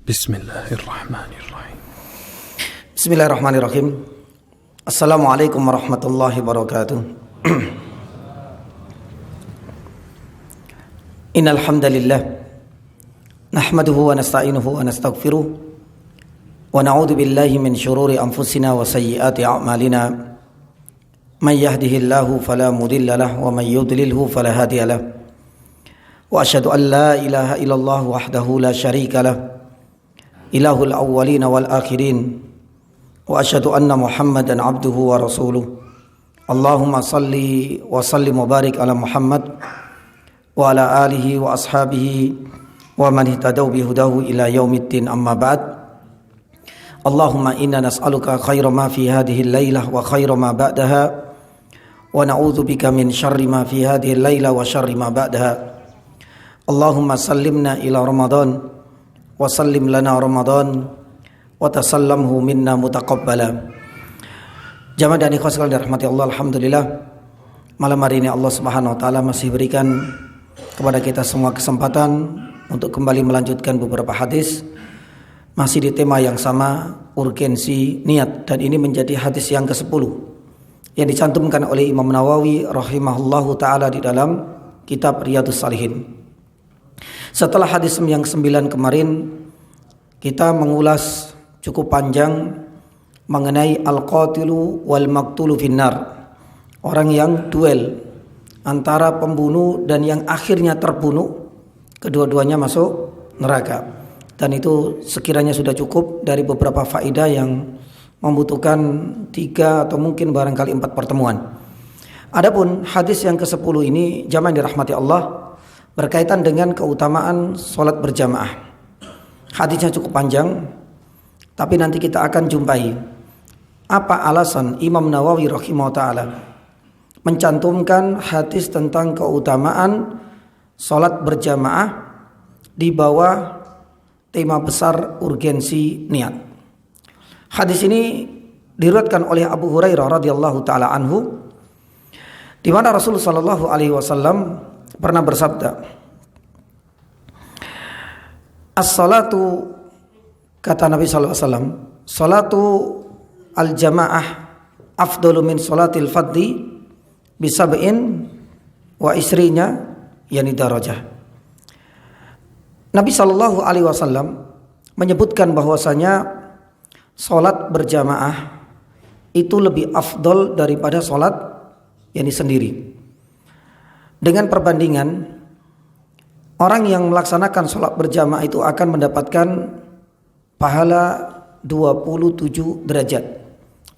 Bismillahirrahmanirrahim. Bismillahirrahmanirrahim. Assalamualaikum warahmatullahi wabarakatuh. Innal hamdalillah nahmaduhu wa nasta'inuhu wa nastaghfiruh wa na'udzu billahi min shururi anfusina wa sayyiati a'malina. May yahdihillahu fala mudilla lahu wa may yudlilhu fala hadiya lahu. Wa asyhadu an la ilaha illallah wahdahu la syarika lahu. Ilahul awwalin wal akhirin wa asyhadu anna Muhammadan abduhu wa rasuluh. Allahumma salli wa sallim wa barik ala Muhammad wa ala alihi wa ashabihi wa man ihtadaw bihudahu ila yaumiddin, amma ba'd. Allahumma inna nas'aluka khaira ma fi hadhihi al-lailah wa khaira ma ba'daha wa na'udzu bika min syarri ma fi hadhihi al-lailah wa syarri ma ba'daha. Allahumma sallimna ila Ramadan wa sallim lana Ramadan wa tasallamhu minna mutaqabbala. Jamaah dan ikhwas sekalian dirahmati Allah, alhamdulillah malam hari ini Allah Subhanahu wa taala masih berikan kepada kita semua kesempatan untuk kembali melanjutkan beberapa hadis masih di tema yang sama, urgensi niat, dan ini menjadi hadis yang ke-10 yang dicantumkan oleh Imam Nawawi rahimahullahu taala di dalam kitab Riyadhus Shalihin. Setelah hadis yang ke-9 kemarin, kita mengulas cukup panjang mengenai al-qatilu wal maqtulu finnar, orang yang duel antara pembunuh dan yang akhirnya terbunuh, kedua-duanya masuk neraka. Dan itu sekiranya sudah cukup dari beberapa faedah yang membutuhkan 3 atau mungkin barangkali 4 pertemuan. Adapun hadis yang ke-10 ini, jamaah dirahmati Allah, berkaitan dengan keutamaan sholat berjamaah. Hadisnya cukup panjang, tapi nanti kita akan jumpai apa alasan Imam Nawawi rahimahullah ta'ala mencantumkan hadis tentang keutamaan sholat berjamaah di bawah tema besar urgensi niat. Hadis ini diriwayatkan oleh Abu Hurairah radhiyallahu ta'ala anhu, di mana Rasulullah sallallahu alaihi wasallam pernah bersabda, as-salatu, kata Nabi sallallahu alaihi wasallam, salatu al-jamaah afdalu min salatil fadhi bisab'in wa isrinya, yani darajah. Nabi sallallahu alaihi wasallam menyebutkan bahwasanya salat berjamaah itu lebih afdal daripada salat yani sendiri. Dengan perbandingan, orang yang melaksanakan sholat berjamaah itu akan mendapatkan pahala 27 derajat.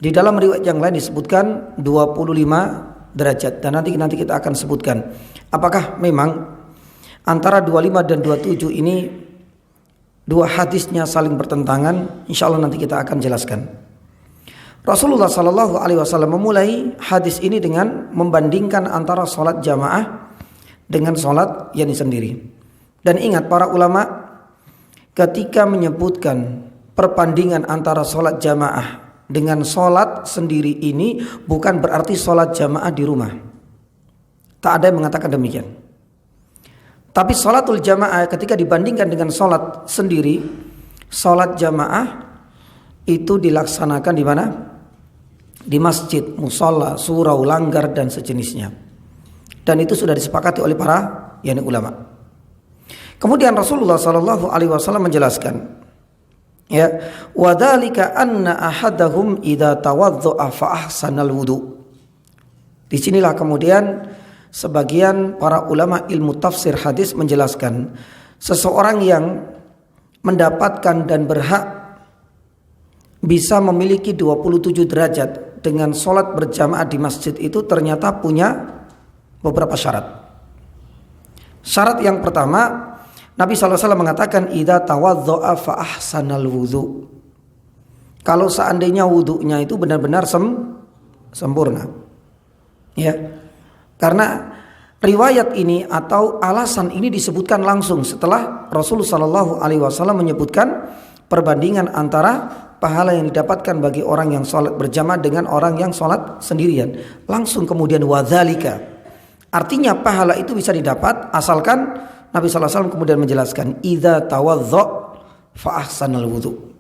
Di dalam riwayat yang lain disebutkan 25 derajat. Dan nanti kita akan sebutkan apakah memang antara 25 dan 27 ini dua hadisnya saling bertentangan. Insya Allah nanti kita akan jelaskan. Rasulullah sallallahu alaihi wasallam memulai hadis ini dengan membandingkan antara sholat jamaah dengan sholat yang sendiri. Dan ingat para ulama ketika menyebutkan perbandingan antara sholat jamaah dengan sholat sendiri ini bukan berarti sholat jamaah di rumah. Tak ada yang mengatakan demikian. Tapi sholatul jamaah ketika dibandingkan dengan sholat sendiri, sholat jamaah itu dilaksanakan di mana? Di masjid, musola, surau, langgar dan sejenisnya. Dan itu sudah disepakati oleh para ulama. Kemudian Rasulullah sallallahu alaihi wasallam menjelaskan, ya, wadzalika anna ahadahum idza tawaddaa fa ahsanal wudu. Disinilah kemudian sebagian para ulama ilmu tafsir hadis menjelaskan, seseorang yang mendapatkan dan berhak bisa memiliki 27 derajat dengan sholat berjamaah di masjid itu ternyata punya beberapa syarat. Syarat yang pertama, Nabi SAW mengatakan idza tawaddaa fa ahsanal wudu. Kalau seandainya wudunya itu benar-benar sempurna. Ya. Karena riwayat ini atau alasan ini disebutkan langsung setelah Rasulullah SAW menyebutkan perbandingan antara pahala yang didapatkan bagi orang yang sholat berjamaah dengan orang yang sholat sendirian. Langsung kemudian wadzalika, artinya pahala itu bisa didapat asalkan Nabi SAW kemudian menjelaskan idza tawadza fa ahsanal wudu.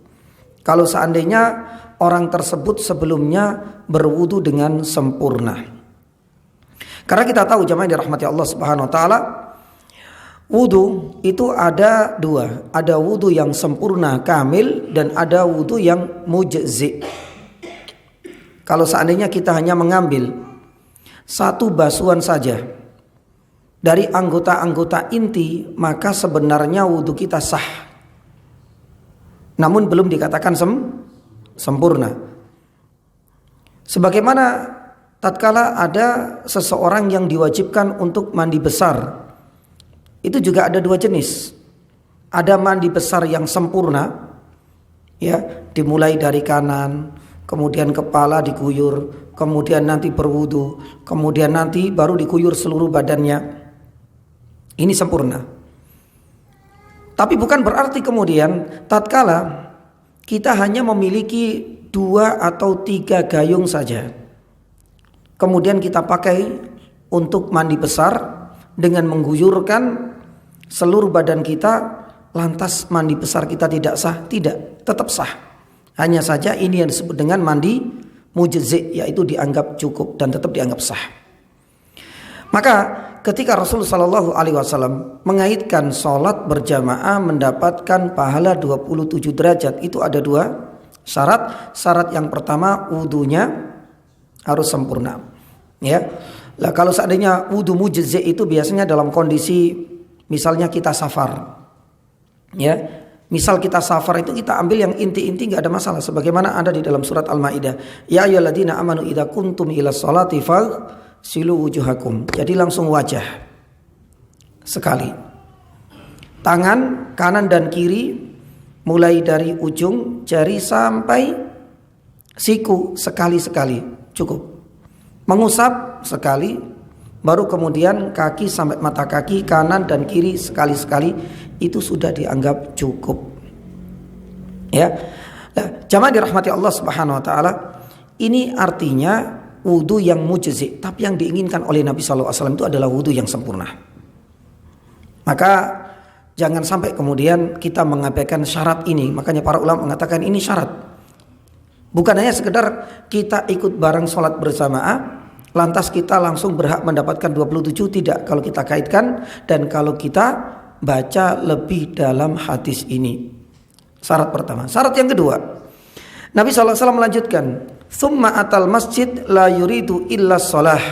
Kalau seandainya orang tersebut sebelumnya berwudu dengan sempurna. Karena kita tahu jamaah yang dirahmati Allah Subhanahu wa taala, wudu itu ada dua. Ada wudu yang sempurna kamil dan ada wudu yang mujzi. Kalau seandainya kita hanya mengambil satu basuhan saja dari anggota-anggota inti, maka sebenarnya wudu kita sah. Namun belum dikatakan sempurna. Sebagaimana tatkala ada seseorang yang diwajibkan untuk mandi besar, itu juga ada dua jenis. Ada mandi besar yang sempurna, ya, dimulai dari kanan, kemudian kepala diguyur, kemudian nanti berwudu, kemudian nanti baru diguyur seluruh badannya. Ini sempurna. Tapi bukan berarti kemudian tatkala kita hanya memiliki 2 atau 3 gayung saja, kemudian kita pakai untuk mandi besar dengan mengguyurkan seluruh badan kita, lantas mandi besar kita tidak sah? Tidak, tetap sah. Hanya saja ini yang disebut dengan mandi mujzi, yaitu dianggap cukup dan tetap dianggap sah. Maka ketika Rasulullah SAW mengaitkan sholat berjamaah mendapatkan pahala 27 derajat, itu ada 2 syarat. Syarat yang pertama, wudunya harus sempurna. Ya, lah kalau seandainya wudu mujzi itu biasanya dalam kondisi misalnya kita safar, ya. Misal kita safar itu kita ambil yang inti-inti, nggak ada masalah. Sebagaimana ada di dalam surat Al-Maidah, ya ayyuhalladzina amanu idza kuntum ila sholati faghsilu wujuhakum. Jadi langsung wajah sekali, tangan kanan dan kiri, mulai dari ujung jari sampai siku sekali-sekali cukup. Mengusap sekali, baru kemudian kaki sampai mata kaki, kanan dan kiri sekali-sekali, itu sudah dianggap cukup. Ya. Nah, jamaah dirahmati Allah Subhanahu wa taala, ini artinya wudu yang mujzi, tapi yang diinginkan oleh Nabi sallallahu alaihi wasallam itu adalah wudu yang sempurna. Maka jangan sampai kemudian kita mengabaikan syarat ini. Makanya para ulama mengatakan ini syarat. Bukan hanya sekedar kita ikut bareng sholat berjamaah lantas kita langsung berhak mendapatkan 27, tidak, kalau kita kaitkan dan kalau kita baca lebih dalam hadis ini. Syarat pertama. Syarat yang kedua, Nabi SAW melanjutkan, "Tsumma atal masjid la yuridu illa shalah,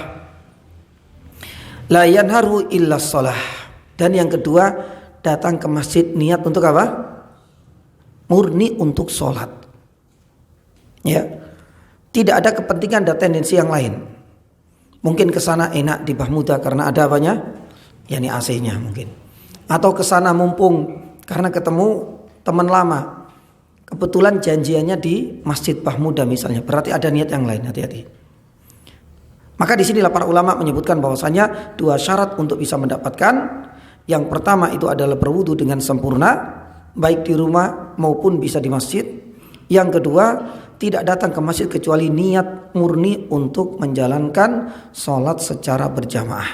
la yanharu illa shalah." Dan yang kedua, datang ke masjid niat untuk apa? Murni untuk sholat. Ya, tidak ada kepentingan dan tendensi yang lain. Mungkin ke sana enak di Bahmuda karena ada apanya? Yani AC-nya mungkin. Atau ke sana mumpung karena ketemu teman lama. Kebetulan janjiannya di Masjid Bahmuda misalnya. Berarti ada niat yang lain, hati-hati. Maka di sinilah para ulama menyebutkan bahwasanya 2 syarat untuk bisa mendapatkan. Yang pertama itu adalah berwudu dengan sempurna, baik di rumah maupun bisa di masjid. Yang kedua, tidak datang ke masjid kecuali niat murni untuk menjalankan sholat secara berjamaah.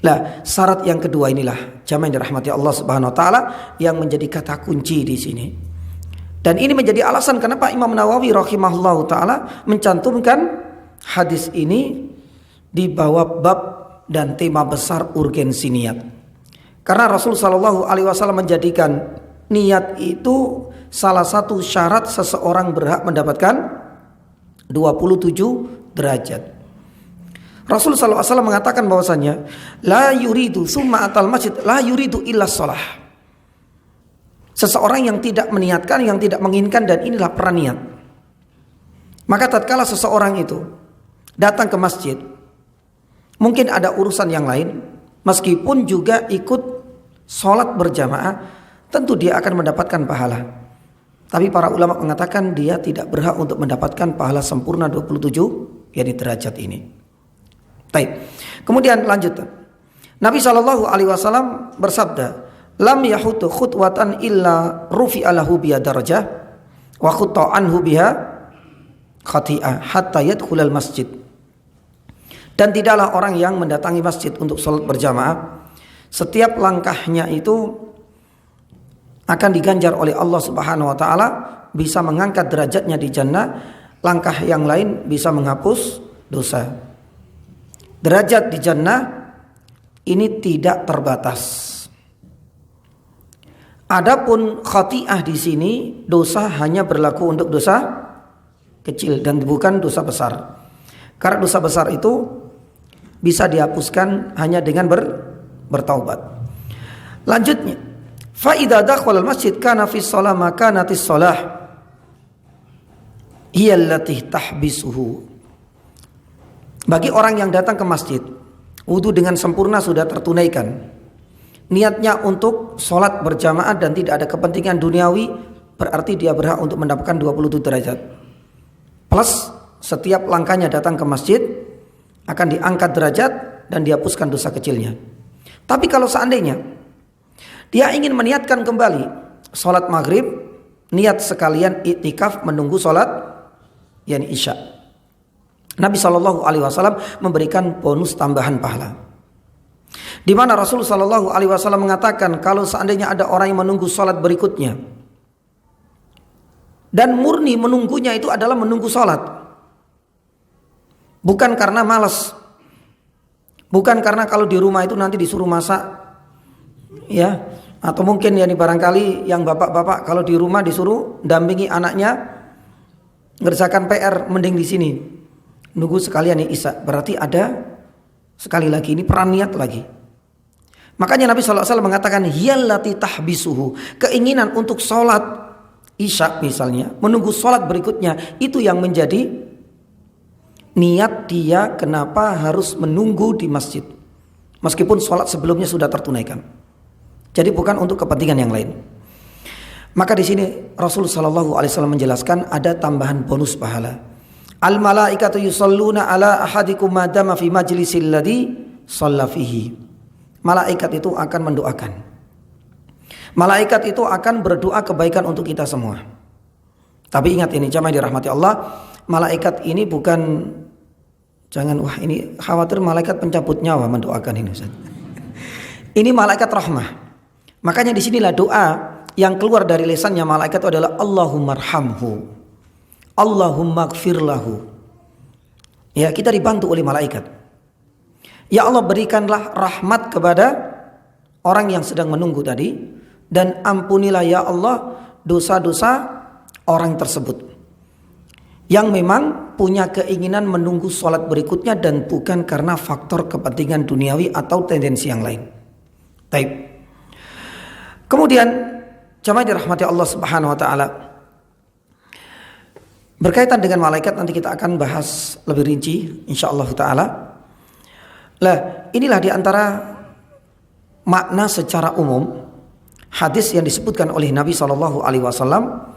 Lah, syarat yang kedua inilah jamaah yang dirahmati Allah Subhanahu wa taala yang menjadi kata kunci di sini. Dan ini menjadi alasan kenapa Imam Nawawi rahimahullahu taala mencantumkan hadis ini di bawah bab dan tema besar urgensi niat. Karena Rasul sallallahu alaihi wasallam menjadikan niat itu salah satu syarat seseorang berhak mendapatkan 27 derajat. Rasul sallallahu alaihi wasallam mengatakan bahwasanya la yuridu summa atal masjid la yuridu illa shalah. Seseorang yang tidak meniatkan, yang tidak menginginkan, dan inilah peran niat. Maka tatkala seseorang itu datang ke masjid, mungkin ada urusan yang lain, meskipun juga ikut sholat berjamaah, tentu dia akan mendapatkan pahala. Tapi para ulama mengatakan dia tidak berhak untuk mendapatkan pahala sempurna 27, yakni derajat ini. Baik. Kemudian lanjut. Nabi SAW bersabda, "Lam yahutu khutwatan illa rufi'a lahu biha darajah wa khutta anhu biha khati'ah hatta yadkhulal masjid." Dan tidaklah orang yang mendatangi masjid untuk sholat berjamaah, setiap langkahnya itu akan diganjar oleh Allah Subhanahu wa taala, bisa mengangkat derajatnya di jannah. Langkah yang lain bisa menghapus dosa. Derajat di jannah ini tidak terbatas. Adapun khati'ah di sini, dosa hanya berlaku untuk dosa kecil dan bukan dosa besar. Karena dosa besar itu bisa dihapuskan hanya dengan bertaubat. Lanjutnya, fa idza dakhala al-masjid kana fi shalah makanatis shalah hiya allati tahbisuhu. Bagi orang yang datang ke masjid, wudu dengan sempurna sudah tertunaikan. Niatnya untuk sholat berjamaah dan tidak ada kepentingan duniawi, berarti dia berhak untuk mendapatkan 27 derajat. Plus setiap langkahnya datang ke masjid akan diangkat derajat dan dihapuskan dosa kecilnya. Tapi kalau seandainya dia ingin meniatkan kembali sholat maghrib, niat sekalian iktikaf menunggu sholat yakni isya, Nabi SAW memberikan bonus tambahan pahala, di mana Rasul SAW mengatakan kalau seandainya ada orang yang menunggu sholat berikutnya dan murni menunggunya itu adalah menunggu sholat, bukan karena malas, bukan karena kalau di rumah itu nanti disuruh masak, ya, atau mungkin ya barangkali yang bapak-bapak kalau di rumah disuruh dampingi anaknya ngerjakan PR, mending di sini nunggu sekalian nih isya. Berarti ada sekali lagi ini peran niat lagi. Makanya Nabi SAW mengatakan hiyallati tahbisuhu, keinginan untuk sholat isya misalnya, menunggu sholat berikutnya, itu yang menjadi niat dia kenapa harus menunggu di masjid, meskipun sholat sebelumnya sudah tertunaikan. Jadi bukan untuk kepentingan yang lain. Maka di sini Rasul sallallahu alaihi wasallam menjelaskan ada tambahan bonus pahala. Al malaikatu yusalluna ala ahadikum ma dama fi majlisil ladzi shalla fihi. Malaikat itu akan mendoakan. Malaikat itu akan berdoa kebaikan untuk kita semua. Tapi ingat ini jamaah dirahmati Allah, malaikat ini bukan, jangan wah ini khawatir malaikat pencabut nyawa mendoakan ini Ustaz. Ini malaikat rahmah. Makanya disinilah doa yang keluar dari lisannya malaikat itu adalah Allahumma arhamhu, Allahumma gfir lahu. Ya, kita dibantu oleh malaikat. Ya Allah, berikanlah rahmat kepada orang yang sedang menunggu tadi, dan ampunilah ya Allah dosa-dosa orang tersebut yang memang punya keinginan menunggu sholat berikutnya dan bukan karena faktor kepentingan duniawi atau tendensi yang lain. Baik. Kemudian jamaah dirahmati Allah Subhanahu wa taala, berkaitan dengan malaikat nanti kita akan bahas lebih rinci insyaallah taala. Lah, inilah diantara makna secara umum hadis yang disebutkan oleh Nabi Shallallahu alaihi wasallam,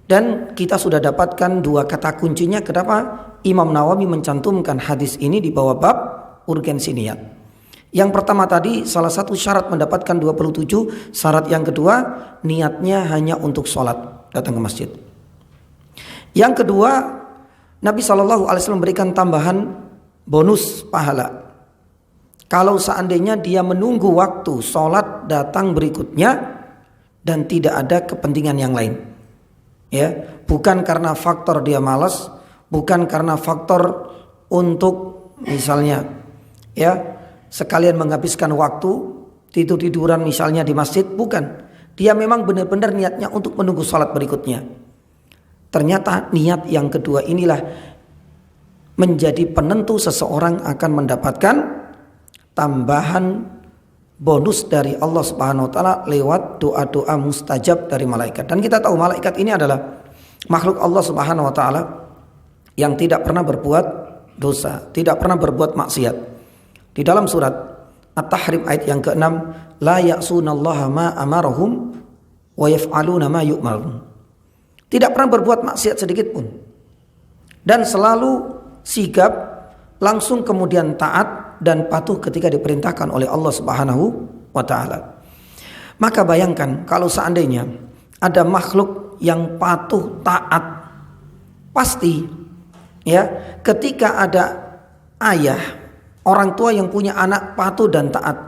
dan kita sudah dapatkan dua kata kuncinya kenapa Imam Nawawi mencantumkan hadis ini di bawah bab urgensi niat. Yang pertama tadi salah satu syarat mendapatkan 27, syarat yang kedua niatnya hanya untuk sholat, datang ke masjid. Yang kedua, Nabi SAW memberikan tambahan bonus pahala kalau seandainya dia menunggu waktu sholat datang berikutnya dan tidak ada kepentingan yang lain, ya, bukan karena faktor dia malas, bukan karena faktor untuk misalnya ya sekalian menghabiskan waktu tidur-tiduran misalnya di masjid, bukan. Dia memang benar-benar niatnya untuk menunggu sholat berikutnya. Ternyata niat yang kedua inilah menjadi penentu seseorang akan mendapatkan tambahan bonus dari Allah Subhanahu wa taala lewat doa-doa mustajab dari malaikat. Dan kita tahu malaikat ini adalah makhluk Allah Subhanahu wa taala yang tidak pernah berbuat dosa, tidak pernah berbuat maksiat. Di dalam surat At-Tahrim ayat yang ke-6, la ya'sunallaha ma amarahum wa yaf'aluna ma yu'marun. Tidak pernah berbuat maksiat sedikit pun, dan selalu sigap, langsung kemudian taat dan patuh ketika diperintahkan oleh Allah Subhanahu wa taala. Maka bayangkan kalau seandainya ada makhluk yang patuh taat, pasti ya ketika ada ayah, orang tua yang punya anak patuh dan taat,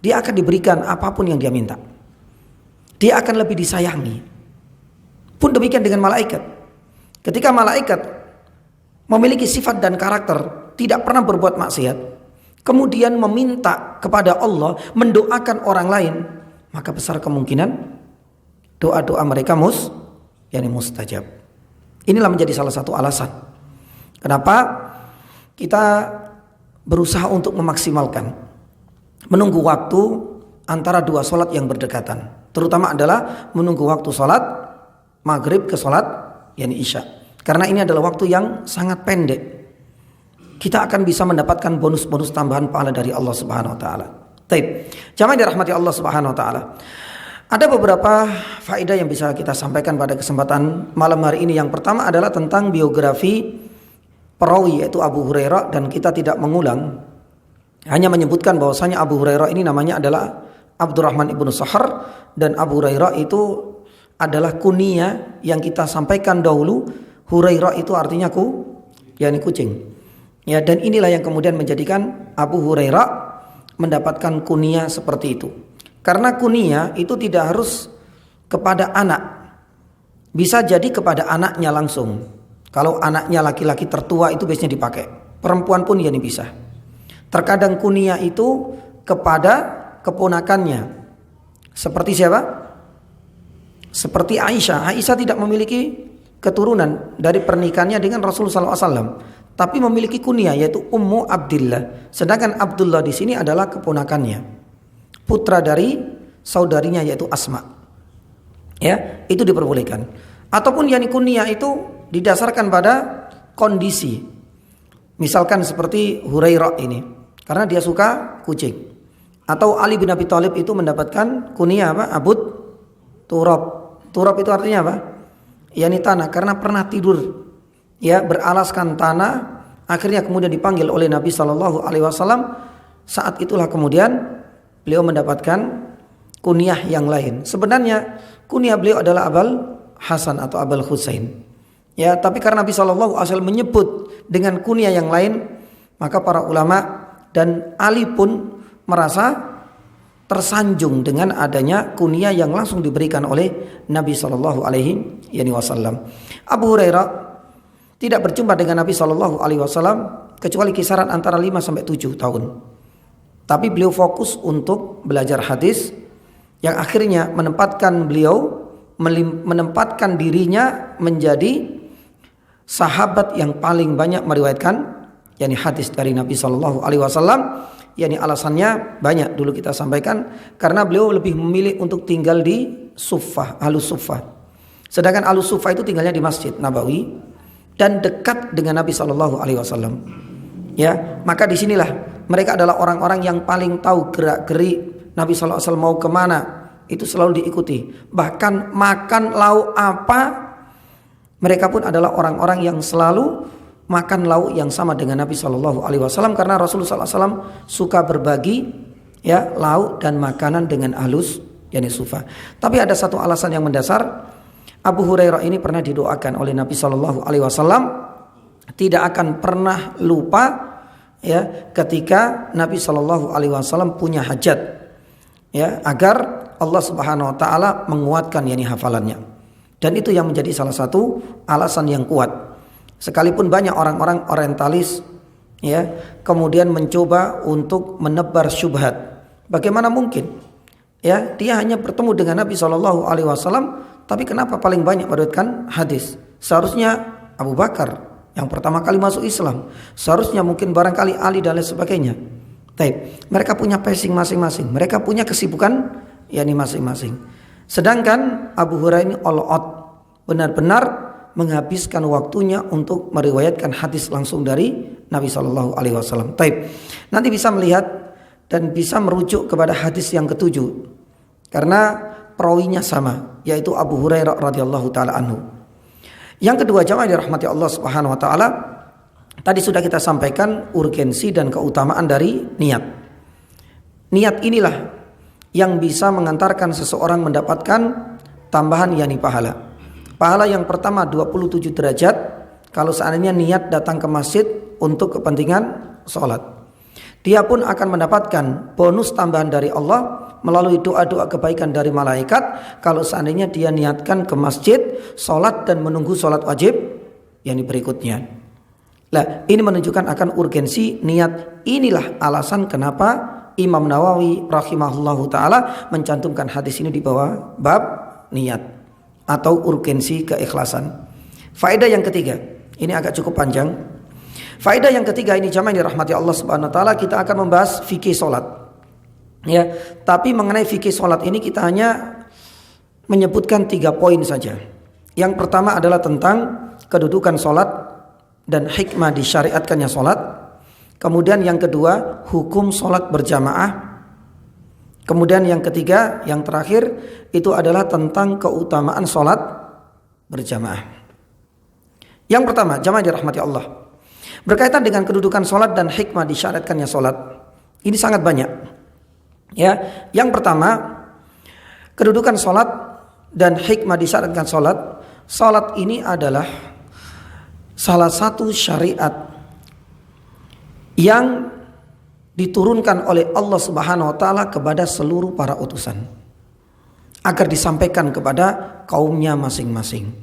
dia akan diberikan apapun yang dia minta. dia akan lebih disayangi. Pun demikian dengan malaikat. Ketika malaikat memiliki sifat dan karakter tidak pernah berbuat maksiat, kemudian meminta kepada Allah, mendoakan orang lain, maka besar kemungkinan doa-doa mereka mustajab. Inilah menjadi salah satu alasan kenapa kita berusaha untuk memaksimalkan menunggu waktu antara dua sholat yang berdekatan, terutama adalah menunggu waktu sholat maghrib ke sholat isya, karena ini adalah waktu yang sangat pendek. Kita akan bisa mendapatkan bonus-bonus tambahan pahala dari Allah Subhanahu wa taala. Baik, jamaah dirahmati Allah Subhanahu wa taala. Ada beberapa faedah yang bisa kita sampaikan pada kesempatan malam hari ini. Yang pertama adalah tentang biografi perawi, yaitu Abu Hurairah, dan kita tidak mengulang, hanya menyebutkan bahwasanya Abu Hurairah ini namanya adalah Abdurrahman ibnu Sahar, dan Abu Hurairah itu adalah kunia yang kita sampaikan dahulu. Hurairah itu artinya kucing. Ya, dan inilah yang kemudian menjadikan Abu Hurairah mendapatkan kunia seperti itu. Karena kunia itu tidak harus kepada anak, bisa jadi kepada anaknya langsung. Kalau anaknya laki-laki tertua itu biasanya dipakai, perempuan pun bisa. Terkadang kunia itu kepada keponakannya. Seperti siapa? Seperti Aisyah. Aisyah tidak memiliki keturunan dari pernikahannya dengan Rasulullah SAW, tapi memiliki kunia yaitu Ummu Abdillah. Sedangkan Abdullah di sini adalah keponakannya, putra dari saudarinya yaitu Asma. Ya, itu diperbolehkan. Ataupun kunia itu didasarkan pada kondisi. Misalkan seperti Hurairah ini, karena dia suka kucing. Atau Ali bin Abi Thalib itu mendapatkan kunia apa? Abud Turab. Turab itu artinya apa? Tanah, karena pernah tidur beralaskan tanah, akhirnya kemudian dipanggil oleh Nabi Shallallahu Alaihi Wasallam. Saat itulah kemudian beliau mendapatkan kunyah yang lain. Sebenarnya kunyah beliau adalah Abul Hasan atau Abul Husain. Ya, tapi karena Nabi Shallallahu Alaihi Wasallam menyebut dengan kunyah yang lain, maka para ulama dan Ali pun merasa tersanjung dengan adanya kunyah yang langsung diberikan oleh Nabi Shallallahu Alaihi Wasallam. Abu Hurairah tidak berjumpa dengan Nabi Shallallahu Alaihi Wasallam kecuali kisaran antara 5 sampai 7 tahun. Tapi beliau fokus untuk belajar hadis, yang akhirnya menempatkan dirinya menjadi sahabat yang paling banyak meriwayatkan hadis dari Nabi Shallallahu Alaihi Wasallam. Alasannya banyak, dulu kita sampaikan, karena beliau lebih memilih untuk tinggal di Suffah, Ahlus Suffah. Sedangkan Ahlus Suffah itu tinggalnya di Masjid Nabawi dan dekat dengan Nabi Shallallahu Alaihi Wasallam. Ya, maka disinilah mereka adalah orang-orang yang paling tahu gerak-gerik Nabi Shallallahu Alaihi Wasallam mau kemana, itu selalu diikuti. Bahkan makan lauk apa, mereka pun adalah orang-orang yang selalu makan lauk yang sama dengan Nabi Shallallahu Alaihi Wasallam, karena Rasulullah SAW suka berbagi lauk dan makanan dengan ahlus Suffah. Tapi ada satu alasan yang mendasar. Abu Hurairah ini pernah didoakan oleh Nabi Shallallahu Alaihi Wasallam tidak akan pernah lupa ketika Nabi Shallallahu Alaihi Wasallam punya hajat, agar Allah Subhanahu Wa Taala menguatkan hafalannya. Dan itu yang menjadi salah satu alasan yang kuat. Sekalipun banyak orang-orang orientalis kemudian mencoba untuk menebar syubhat. Bagaimana mungkin dia hanya bertemu dengan Nabi Shallallahu Alaihi Wasallam, tapi kenapa paling banyak meriwayatkan hadis? Seharusnya Abu Bakar yang pertama kali masuk Islam, seharusnya mungkin barangkali Ali dan lain sebagainya. Mereka punya passion masing-masing, mereka punya kesibukan masing-masing. Sedangkan Abu Hurairah ini all out, benar-benar menghabiskan waktunya untuk meriwayatkan hadis langsung dari Nabi Shallallahu Alaihi Wasallam. Nanti bisa melihat dan bisa merujuk kepada hadis yang ketujuh, karena perawinya sama, yaitu Abu Hurairah radhiyallahu taala anhu. Yang kedua, jamaah dirahmati Allah Subhanahu Wa Taala, tadi sudah kita sampaikan urgensi dan keutamaan dari niat. Niat inilah yang bisa mengantarkan seseorang mendapatkan tambahan pahala. Pahala yang pertama 27 derajat kalau seandainya niat datang ke masjid untuk kepentingan sholat. Dia pun akan mendapatkan bonus tambahan dari Allah melalui doa-doa kebaikan dari malaikat kalau seandainya dia niatkan ke masjid, sholat dan menunggu sholat wajib yang berikutnya. Nah, ini menunjukkan akan urgensi niat. Inilah alasan kenapa Imam Nawawi rahimahullahu ta'ala mencantumkan hadis ini di bawah bab niat atau urgensi keikhlasan. Faedah yang ketiga, ini agak cukup panjang. Faedah yang ketiga ini jamaah yang dirahmati Allah Subhanahu wa taala, kita akan membahas fikih salat. Ya, tapi mengenai fikih salat ini kita hanya menyebutkan 3 poin saja. Yang pertama adalah tentang kedudukan salat dan hikmah disyariatkannya salat. Kemudian yang kedua, hukum salat berjamaah. Kemudian yang ketiga, yang terakhir itu adalah tentang keutamaan salat berjamaah. Yang pertama, jamaah dirahmati Allah, berkaitan dengan kedudukan salat dan hikmah disyariatkannya salat. Ini sangat banyak. Ya, yang pertama, kedudukan salat dan hikmah disyariatkan salat. Salat ini adalah salah satu syariat yang diturunkan oleh Allah Subhanahu wa taala kepada seluruh para utusan agar disampaikan kepada kaumnya masing-masing.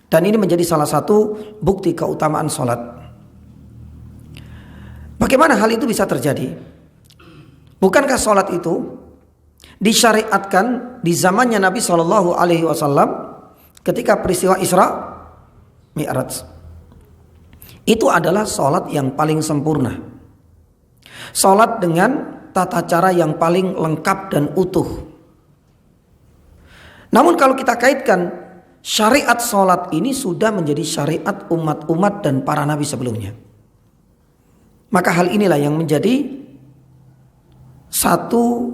Dan ini menjadi salah satu bukti keutamaan salat. Bagaimana hal itu bisa terjadi? Bukankah salat itu disyariatkan di zamannya Nabi Shallallahu alaihi wasallam ketika peristiwa Isra Mi'raj? Itu adalah salat yang paling sempurna. Salat dengan tata cara yang paling lengkap dan utuh. Namun kalau kita kaitkan, syariat salat ini sudah menjadi syariat umat-umat dan para nabi sebelumnya. Maka hal inilah yang menjadi satu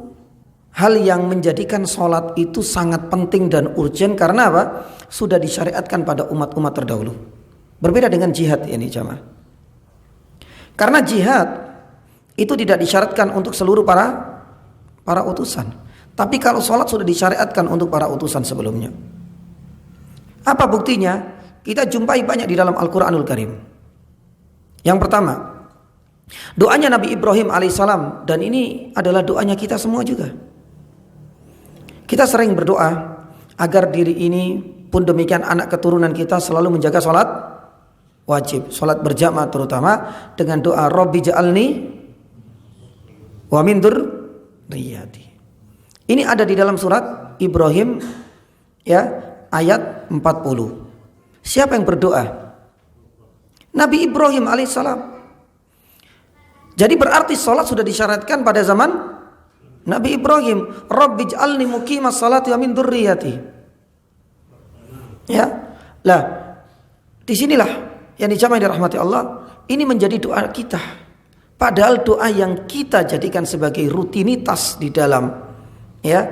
hal yang menjadikan salat itu sangat penting dan urgen. Karena apa? Sudah disyariatkan pada umat-umat terdahulu. Berbeda dengan jihad ini jamaah. Karena jihad itu tidak disyaratkan untuk seluruh para utusan. Tapi kalau sholat sudah disyariatkan untuk para utusan sebelumnya. Apa buktinya? Kita jumpai banyak di dalam Al-Quranul Karim. Yang pertama, doanya Nabi Ibrahim alaihissalam, dan ini adalah doanya kita semua juga. Kita sering berdoa agar diri ini pun demikian anak keturunan kita selalu menjaga sholat wajib, sholat berjamaah terutama dengan doa Rabbi ja'alni wa min dzurriyyati. Ini ada di dalam surat Ibrahim ya, ayat 40. Siapa yang berdoa? Nabi Ibrahim alaihissalam. Jadi berarti sholat sudah disyaratkan pada zaman Nabi Ibrahim. Rabbi ja'alni muqimas salati wa min dzurriyyati. Ya. Lah, disinilah yang dijamaah dirahmati Allah, ini menjadi doa kita. Padahal doa yang kita jadikan sebagai rutinitas di dalam ya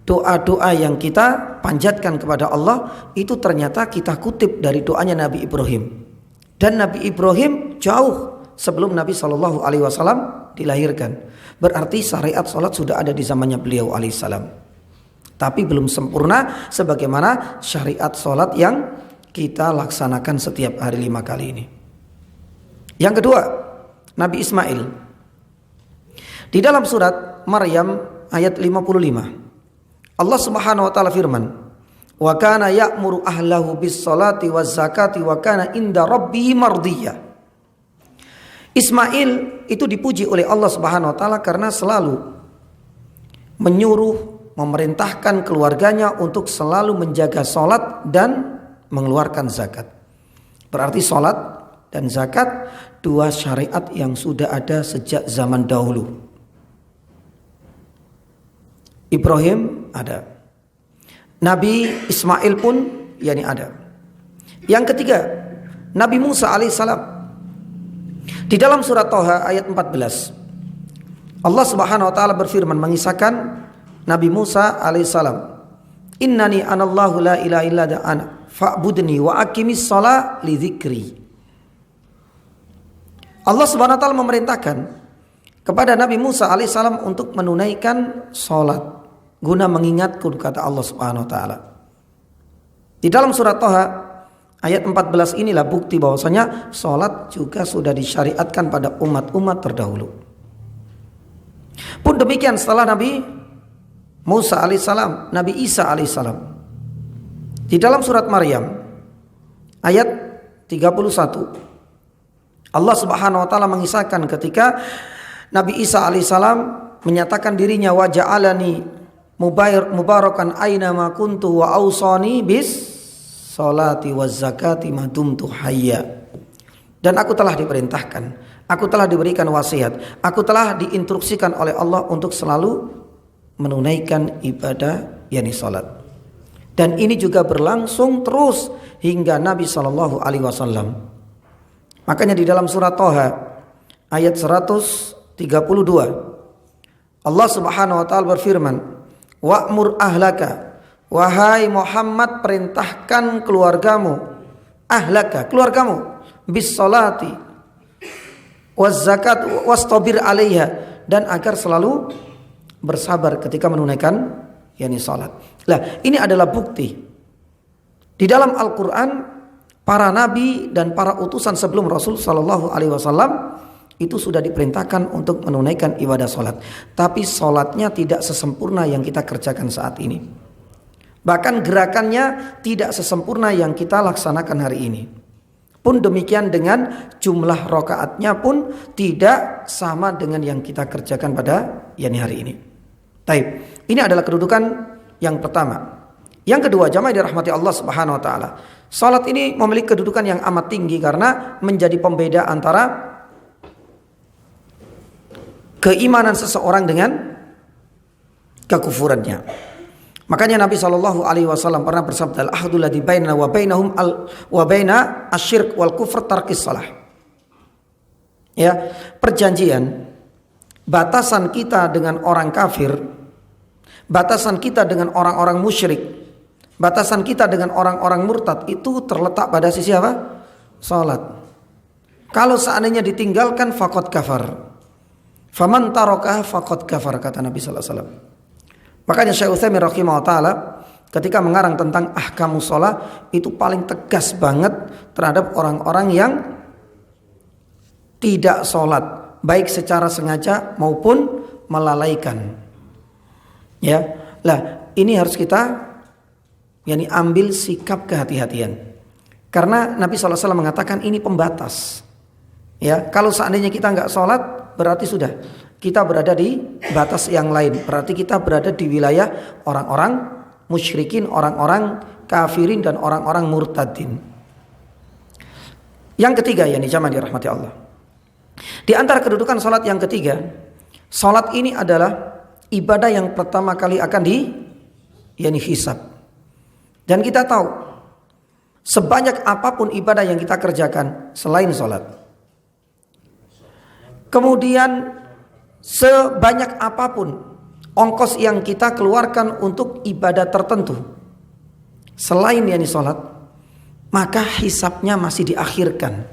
doa-doa yang kita panjatkan kepada Allah, itu ternyata kita kutip dari doanya Nabi Ibrahim. Dan Nabi Ibrahim jauh sebelum Nabi SAW dilahirkan. Berarti syariat salat sudah ada di zamannya beliau alaihissalam. Tapi belum sempurna sebagaimana syariat salat yang kita laksanakan setiap hari 5 kali ini. Yang kedua, Nabi Ismail. Di dalam surat Maryam ayat 55, Allah Subhanahu wa taala firman, "Wa kana ya'muru ahlahu bis salati waz zakati wa kana inda rabbih mardiyya." Ismail itu dipuji oleh Allah Subhanahu wa taala karena selalu menyuruh, memerintahkan keluarganya untuk selalu menjaga salat dan mengeluarkan zakat. Berarti salat dan zakat dua syariat yang sudah ada sejak zaman dahulu. Ibrahim ada, Nabi Ismail pun yakni ada. Yang ketiga, Nabi Musa alaihissalam. Di dalam surat Thaha ayat 14, Allah Subhanahu wa taala berfirman mengisahkan Nabi Musa alaihissalam, "Innani anallahu la ilaha illa ana fa'budni wa aqimis shalah li dzikri." Allah Subhanahu wa taala memerintahkan kepada Nabi Musa alaihissalam untuk menunaikan salat guna mengingatku, kata Allah Subhanahu wa taala. Di dalam surat Thaha ayat 14 inilah bukti bahwasanya salat juga sudah disyariatkan pada umat-umat terdahulu. Pun demikian setelah Nabi Musa alaihissalam, Nabi Isa alaihissalam. Di dalam surat Maryam ayat 31, Allah Subhanahu wa taala mengisahkan ketika Nabi Isa alaihissalam menyatakan dirinya wa ja'alani mubarakan aina ma kuntu wa ausani bis salati waz zakati ma dumtu hayya. Dan aku telah diperintahkan, aku telah diberikan wasiat, aku telah diinstruksikan oleh Allah untuk selalu menunaikan ibadah yakni salat. Dan ini juga berlangsung terus hingga Nabi sallallahu alaihi wasallam. Makanya di dalam surat Thaha ayat 132 Allah Subhanahu wa taala berfirman, "Wa'mur ahlaka", wahai Muhammad perintahkan keluargamu, ahlaka, keluargamu, bis salati waz zakat wastabir 'alaiha, dan agar selalu bersabar ketika menunaikan yakni salat. Lah, ini adalah bukti di dalam Al-Qur'an para nabi dan para utusan sebelum Rasul sallallahu alaihi wasallam itu sudah diperintahkan untuk menunaikan ibadah salat. Tapi salatnya tidak sesempurna yang kita kerjakan saat ini. Bahkan gerakannya tidak sesempurna yang kita laksanakan hari ini. Pun demikian dengan jumlah rakaatnya pun tidak sama dengan yang kita kerjakan pada yakni hari ini. Taib. Ini adalah kedudukan yang pertama. Yang kedua, jamaah dirahmati Allah Subhanahu wa taala. Salat ini memiliki kedudukan yang amat tinggi karena menjadi pembeda antara keimanan seseorang dengan kekufurannya. Makanya Nabi sallallahu alaihi wasallam pernah bersabda, "Al-ahdu ladzi bainana wa bainahum wa baina asyirk wal kufr tarkis shalah." Ya, perjanjian batasan kita dengan orang kafir, batasan kita dengan orang-orang musyrik, batasan kita dengan orang-orang murtad itu terletak pada sisi apa? Salat. Kalau seandainya ditinggalkan faqad kafar. Faman tarakaha faqad kafar, kata Nabi sallallahu alaihi wasallam. Makanya Syekh Utsaimin rahimahullah taala ketika mengarang tentang ahkamus shalah itu paling tegas banget terhadap orang-orang yang tidak sholat, baik secara sengaja maupun melalaikan. Ya, lah ini harus kita yakni ambil sikap kehati-hatian. Karena Nabi SAW mengatakan ini pembatas. Ya, kalau seandainya kita nggak sholat berarti sudah kita berada di batas yang lain. Berarti kita berada di wilayah orang-orang musyrikin, orang-orang kafirin dan orang-orang murtadin. Yang ketiga yakni jamaah dirahmati Allah. Di antara kedudukan salat yang ketiga, salat ini adalah ibadah yang pertama kali akan yakni hisab. Dan kita tahu sebanyak apapun ibadah yang kita kerjakan selain salat, kemudian sebanyak apapun ongkos yang kita keluarkan untuk ibadah tertentu selain yakni salat, maka hisabnya masih diakhirkan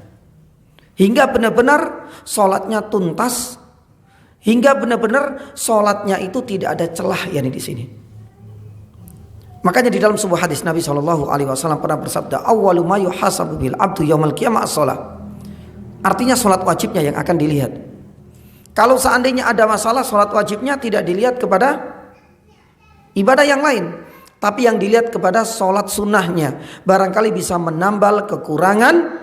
hingga benar-benar salatnya tuntas, hingga benar-benar salatnya itu tidak ada celah yakni di sini. Makanya di dalam sebuah hadis Nabi SAW pernah bersabda, "Awwalu ma yuhasabu bil abdu yaumal qiyamah as-shalah." Artinya salat wajibnya yang akan dilihat. Kalau seandainya ada masalah, salat wajibnya tidak dilihat kepada ibadah yang lain, tapi yang dilihat kepada salat sunnahnya. Barangkali bisa menambal kekurangan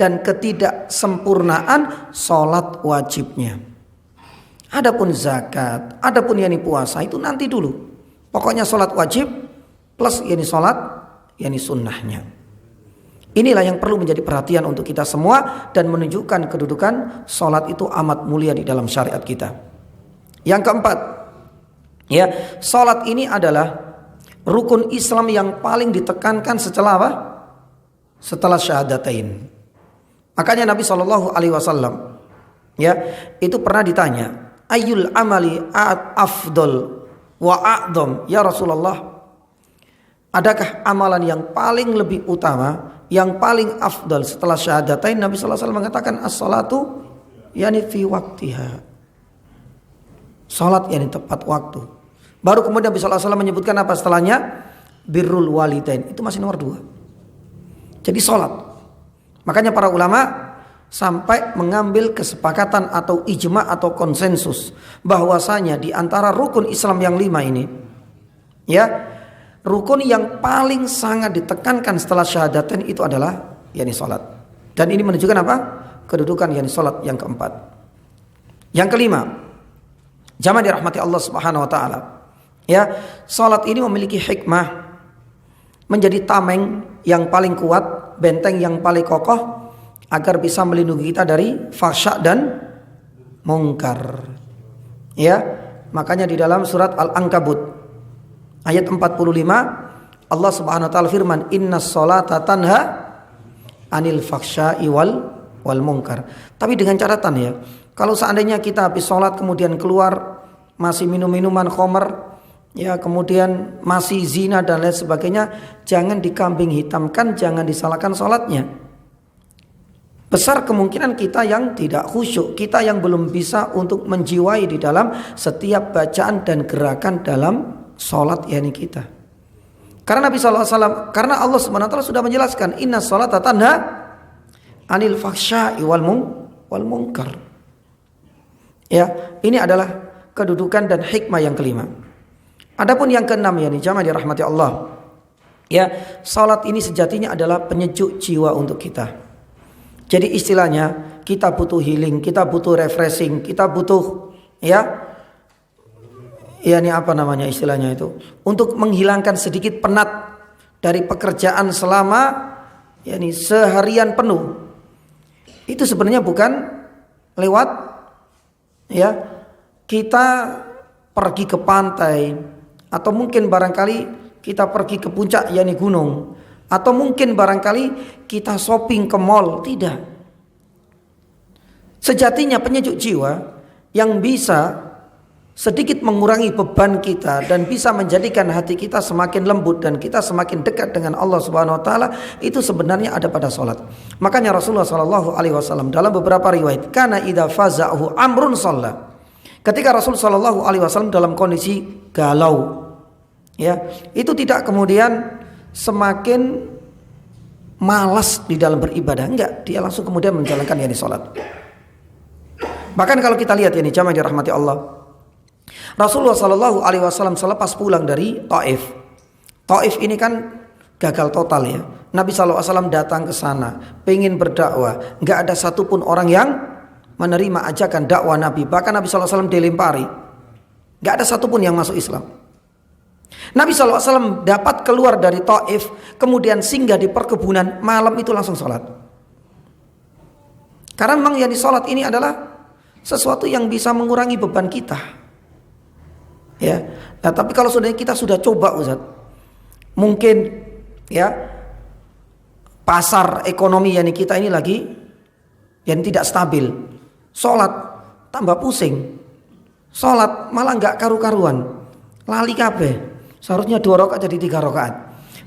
dan ketidaksempurnaan salat wajibnya. Adapun zakat, adapun yakni puasa itu nanti dulu. Pokoknya salat wajib plus yakni salat yakni sunnahnya. Inilah yang perlu menjadi perhatian untuk kita semua dan menunjukkan kedudukan salat itu amat mulia di dalam syariat kita. Yang keempat, ya, salat ini adalah rukun Islam yang paling ditekankan setelah apa? Setelah syahadatain. Makanya Nabi SAW ya itu pernah ditanya, ayyul amali afdal wa a'dham ya Rasulullah, adakah amalan yang paling lebih utama, yang paling afdal setelah syahadatain? Nabi SAW mengatakan as-salatu yani fi waktiha, salat yani tepat waktu. Baru kemudian Nabi SAW menyebutkan apa setelahnya? Birrul walidain, itu masih nomor 2. Jadi salat. Makanya para ulama sampai mengambil kesepakatan atau ijma atau konsensus bahwasanya di antara rukun Islam yang 5 ini Ya, rukun yang paling sangat ditekankan setelah syahadatain itu adalah yakni salat. Dan ini menunjukkan apa? Kedudukan yakni salat yang keempat. Yang kelima, jamaah dirahmati Allah Subhanahu wa taala. Ya, salat ini memiliki hikmah menjadi tameng yang paling kuat, benteng yang paling kokoh agar bisa melindungi kita dari fahsya dan mungkar. Ya, makanya di dalam surat Al-Ankabut ayat 45 Allah Subhanahu wa taala firman, "Innas sholata tanha anil fahsya'i wal munkar." Tapi dengan catatan ya, kalau seandainya kita habis sholat kemudian keluar masih minum-minuman khamr, ya kemudian masih zina dan lain sebagainya, jangan dikambing hitamkan, jangan disalahkan sholatnya. Besar kemungkinan kita yang tidak khusyuk, kita yang belum bisa untuk menjiwai di dalam setiap bacaan dan gerakan dalam sholat yakni kita. Karena Nabi SAW, karena Allah SWT sudah menjelaskan, inna sholata tanha anil fahsya'i wal munkar. Ya, ini adalah kedudukan dan hikmah yang kelima. Adapun yang keenam yakni jamaah dirahmati Allah. Ya, salat ini sejatinya adalah penyejuk jiwa untuk kita. Jadi istilahnya kita butuh healing, kita butuh refreshing, kita butuh ya ini apa namanya istilahnya itu, untuk menghilangkan sedikit penat dari pekerjaan selama yakni seharian penuh. Itu sebenarnya bukan lewat ya kita pergi ke pantai, atau mungkin barangkali kita pergi ke puncak yakni gunung, atau mungkin barangkali kita shopping ke mall. Tidak. Sejatinya penyejuk jiwa yang bisa sedikit mengurangi beban kita dan bisa menjadikan hati kita semakin lembut dan kita semakin dekat dengan Allah Subhanahu wa taala, itu sebenarnya ada pada salat. Makanya Rasulullah sallallahu alaihi wasallam dalam beberapa riwayat, kana idza faza'ahu amrun shalla. Ketika Rasul sallallahu alaihi wasallam dalam kondisi galau, ya, itu tidak kemudian semakin malas di dalam beribadah, enggak, dia langsung kemudian menjalankan yakni salat. Bahkan kalau kita lihat yakni jamaah dirahmati Allah, Rasulullah Shallallahu Alaihi Wasallam selepas pulang dari Taif. Taif ini kan gagal total ya. Nabi Shallallahu Alaihi Wasallam datang ke sana, pengen berdakwah, nggak ada satupun orang yang menerima ajakan dakwah Nabi. Bahkan Nabi Shallallahu Alaihi Wasallam dilempari, nggak ada satupun yang masuk Islam. Nabi Shallallahu Alaihi Wasallam dapat keluar dari Taif, kemudian singgah di perkebunan, malam itu langsung sholat. Karena memang yang di sholat ini adalah sesuatu yang bisa mengurangi beban kita. Ya, nah, tapi kalau kita sudah coba Ustaz, mungkin ya pasar ekonomi yang kita ini lagi yang tidak stabil, sholat tambah pusing, sholat malah nggak karu-karuan, lali kabeh, seharusnya 2 rakaat jadi 3 rakaat,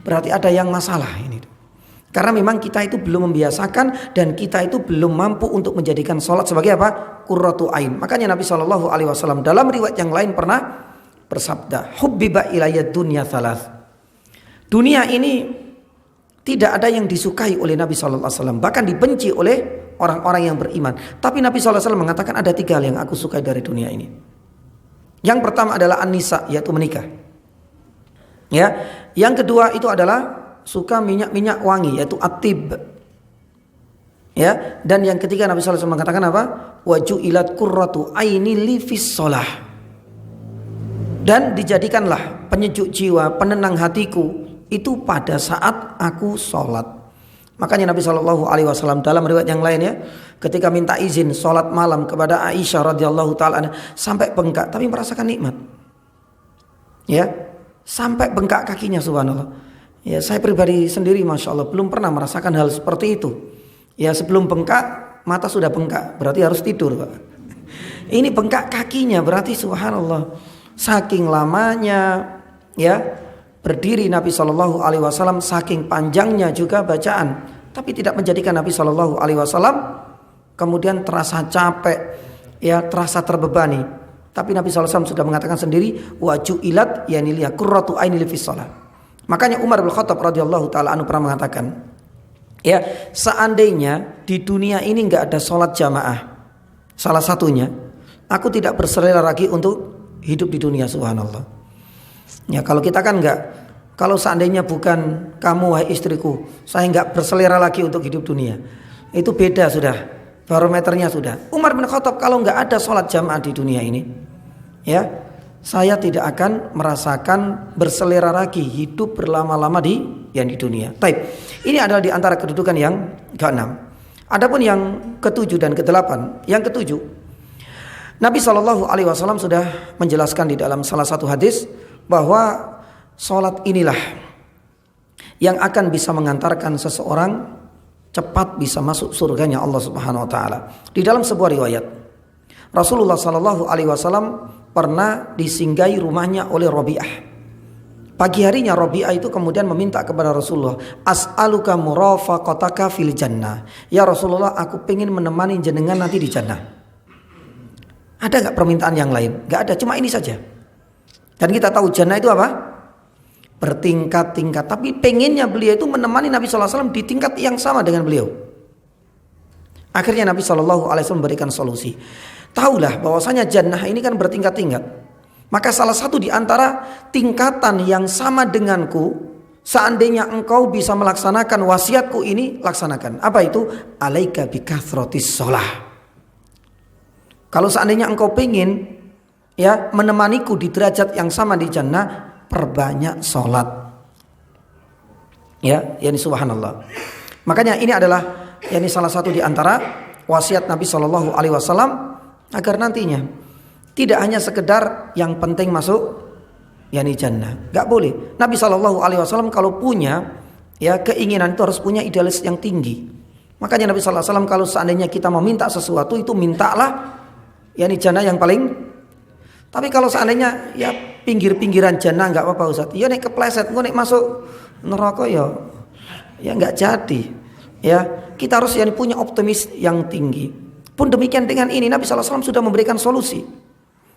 berarti ada yang masalah ini. Karena memang kita itu belum membiasakan dan kita itu belum mampu untuk menjadikan sholat sebagai apa? Qurratu ain. Makanya Nabi Shallallahu Alaihi Wasallam dalam riwayat yang lain pernah bersabda, hubbiba ilayya dunya thalath. Dunia ini tidak ada yang disukai oleh Nabi Shallallahu Alaihi Wasallam, bahkan dibenci oleh orang-orang yang beriman. Tapi Nabi Shallallahu Alaihi Wasallam mengatakan ada 3 hal yang aku sukai dari dunia ini. Yang pertama adalah an-nisa, yaitu menikah. Ya, yang kedua itu adalah suka minyak-minyak wangi, yaitu atib. Ya, dan yang ketiga Nabi sallallahu alaihi wasallam mengatakan apa? Wa ju'ilat qurratu aini li fis shalah. Dan dijadikanlah penyejuk jiwa, penenang hatiku itu pada saat aku sholat. Makanya Nabi sallallahu alaihi wasallam dalam riwayat yang lain ya, ketika minta izin sholat malam kepada Aisyah radhiyallahu taala sampai bengkak, tapi merasakan nikmat. Ya, sampai bengkak kakinya, subhanallah. Ya, saya pribadi sendiri Masya Allah belum pernah merasakan hal seperti itu. Ya, sebelum bengkak mata sudah bengkak, berarti harus tidur Pak. Ini bengkak kakinya, berarti subhanallah saking lamanya ya berdiri Nabi Shallallahu Alaihi Wasallam, saking panjangnya juga bacaan, tapi tidak menjadikan Nabi Shallallahu Alaihi Wasallam kemudian terasa capek, ya terasa terbebani. Tapi Nabi Shallallahu Alaihi Wasallam sudah mengatakan sendiri, waju ilat yani liya qurratu aini li fis shalah. Makanya Umar bin Khattab radhiyallahu taala anhu pernah mengatakan, ya seandainya di dunia ini nggak ada sholat jamaah, salah satunya, aku tidak berselera lagi untuk hidup di dunia, subhanallah. Ya kalau kita kan enggak. Kalau seandainya bukan kamu wahai istriku, saya enggak berselera lagi untuk hidup dunia. Itu beda sudah. Barometernya sudah. Umar bin Khattab kalau enggak ada sholat jamaah di dunia ini, ya, saya tidak akan merasakan berselera lagi hidup berlama-lama di dunia. Taib. Ini adalah di antara kedudukan yang ke-6. Adapun yang ke-7 dan ke-8, yang ke-7, Nabi SAW sudah menjelaskan di dalam salah satu hadis bahwa sholat inilah yang akan bisa mengantarkan seseorang cepat bisa masuk surganya Allah Subhanahu wa taala. Di dalam sebuah riwayat, Rasulullah SAW pernah disinggahi rumahnya oleh Rabi'ah. Pagi harinya Rabi'ah itu kemudian meminta kepada Rasulullah, "As'aluka murafaqataka fil jannah." Ya Rasulullah, aku pengen menemani jenengan nanti di jannah. Ada enggak permintaan yang lain? Enggak ada, cuma ini saja. Dan kita tahu jannah itu apa? Bertingkat-tingkat. Tapi pengennya beliau itu menemani Nabi SAW di tingkat yang sama dengan beliau. Akhirnya Nabi SAW memberikan solusi. Taulah bahwasanya jannah ini kan bertingkat-tingkat. Maka salah satu di antara tingkatan yang sama denganku, seandainya engkau bisa melaksanakan wasiatku ini, laksanakan. Apa itu? Alaika bikathrotis sholah. Kalau seandainya engkau pengen ya menemaniku di derajat yang sama di jannah, perbanyak sholat. Ya, yani subhanallah. Makanya ini adalah yani salah satu di antara wasiat Nabi SAW agar nantinya tidak hanya sekedar yang penting masuk yani jannah. Gak boleh. Nabi SAW kalau punya ya keinginan itu harus punya idealis yang tinggi. Makanya Nabi SAW kalau seandainya kita meminta sesuatu itu mintalah yani jannah yang paling. Tapi kalau seandainya ya pinggir-pinggiran jannah enggak apa-apa Ustaz. Ya nek kepleset, engko nek masuk neraka ya enggak jadi. Ya, kita harus yani punya optimis yang tinggi. Pun demikian dengan ini Nabi SAW sudah memberikan solusi.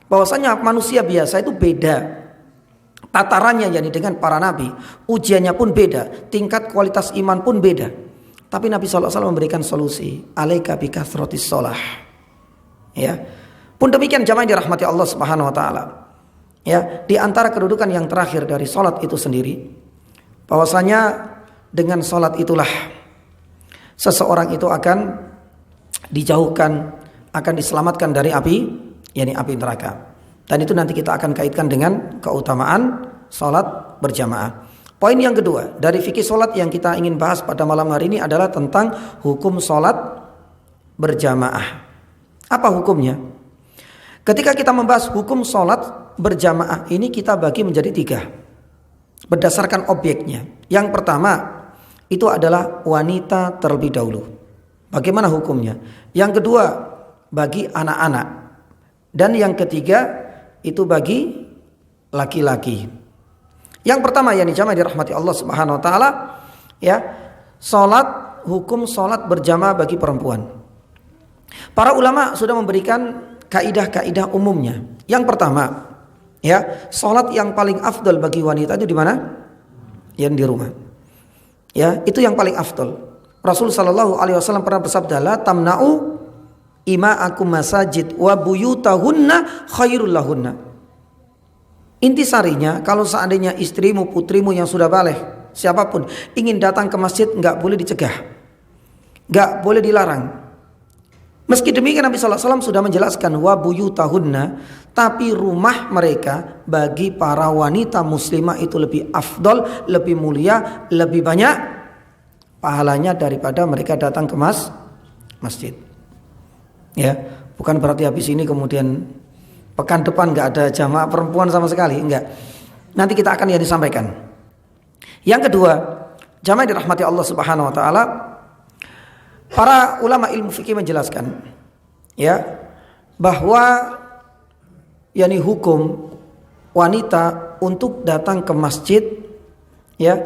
Bahwasanya manusia biasa itu beda. Tatarannya yani dengan para nabi, ujiannya pun beda, tingkat kualitas iman pun beda. Tapi Nabi SAW memberikan solusi. Alaika bikathrotis sholah. Ya. Pun demikian jamaah yang dirahmati Allah Subhanahu wa taala. Ya, di antara kedudukan yang terakhir dari salat itu sendiri, bahwasanya dengan salat itulah seseorang itu akan dijauhkan, akan diselamatkan dari api, yakni api neraka. Dan itu nanti kita akan kaitkan dengan keutamaan salat berjamaah. Poin yang kedua dari fikih salat yang kita ingin bahas pada malam hari ini adalah tentang hukum salat berjamaah. Apa hukumnya? Ketika kita membahas hukum sholat berjamaah ini kita bagi menjadi 3 berdasarkan objeknya. Yang pertama itu adalah wanita terlebih dahulu. Bagaimana hukumnya? Yang kedua bagi anak-anak. Dan yang ketiga itu bagi laki-laki. Yang pertama yang dijamaah dirahmati Allah Subhanahu wa taala ya, sholat, hukum sholat berjamaah bagi perempuan. Para ulama sudah memberikan kaidah-kaidah umumnya. Yang pertama, ya, salat yang paling afdal bagi wanita itu di mana? Yang di rumah. Ya, itu yang paling afdal. Rasul sallallahu alaihi wasallam pernah bersabda, "La tamna'u ima'akum masajid wa buyutahunna khairul lahunna." Intisarinya, kalau seandainya istrimu, putrimu yang sudah baligh, siapapun ingin datang ke masjid enggak boleh dicegah. Enggak boleh dilarang. Meski demikian Nabi SAW sudah menjelaskan wa buyutahunna, tapi rumah mereka bagi para wanita muslimah itu lebih afdol, lebih mulia, lebih banyak pahalanya daripada mereka datang ke masjid. Ya, bukan berarti habis ini kemudian pekan depan enggak ada jamaah perempuan sama sekali, enggak. Nanti kita akan disampaikan. Yang kedua, jamaah dirahmati Allah Subhanahu wa taala. Para ulama ilmu fikih menjelaskan ya bahwa yakni hukum wanita untuk datang ke masjid ya,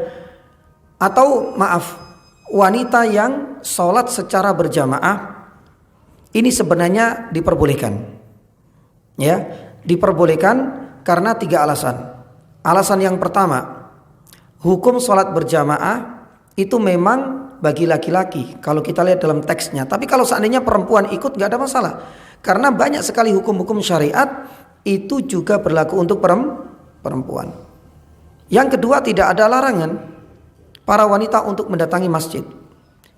atau maaf wanita yang sholat secara berjamaah ini sebenarnya diperbolehkan ya, diperbolehkan karena 3 alasan. Alasan yang pertama, hukum sholat berjamaah itu memang bagi laki-laki kalau kita lihat dalam teksnya. Tapi kalau seandainya perempuan ikut nggak ada masalah. Karena banyak sekali hukum-hukum syariat itu juga berlaku untuk perempuan. Yang kedua, tidak ada larangan para wanita untuk mendatangi masjid.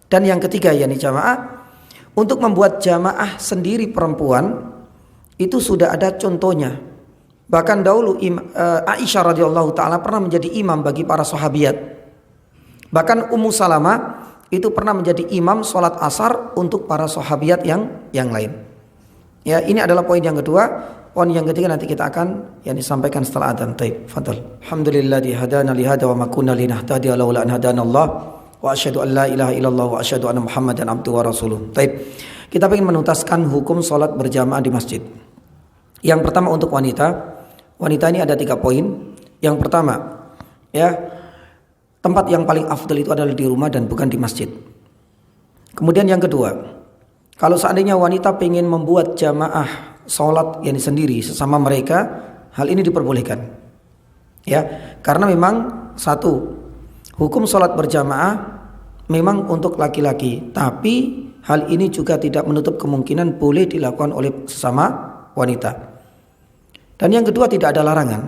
Dan yang ketiga, yakni jamaah, untuk membuat jamaah sendiri perempuan itu sudah ada contohnya. Bahkan dahulu Aisyah radhiyallahu taala pernah menjadi imam bagi para sahabiat. Bahkan Ummu Salamah itu pernah menjadi imam sholat asar untuk para sahabiat yang lain. Ya, ini adalah poin yang kedua. Poin yang ketiga nanti kita akan yang disampaikan setelah adzan. Taib, fadhal. Alhamdulillah hadana li hada wa ma kunna linahtadiya laula an hadanallah wa asyhadu an la ilaha illallah wa asyhadu anna Muhammadan abduhu wa rasuluh. Taib. Kita ingin menuntaskan hukum salat berjamaah di masjid. Yang pertama untuk wanita. Wanita ini ada 3 poin. Yang pertama, ya, tempat yang paling afdal itu adalah di rumah dan bukan di masjid. Kemudian yang kedua, kalau seandainya wanita ingin membuat jamaah sholat yang sendiri sesama mereka, hal ini diperbolehkan. Ya, karena memang satu, hukum sholat berjamaah memang untuk laki-laki, tapi hal ini juga tidak menutup kemungkinan boleh dilakukan oleh sesama wanita. Dan yang kedua, tidak ada larangan.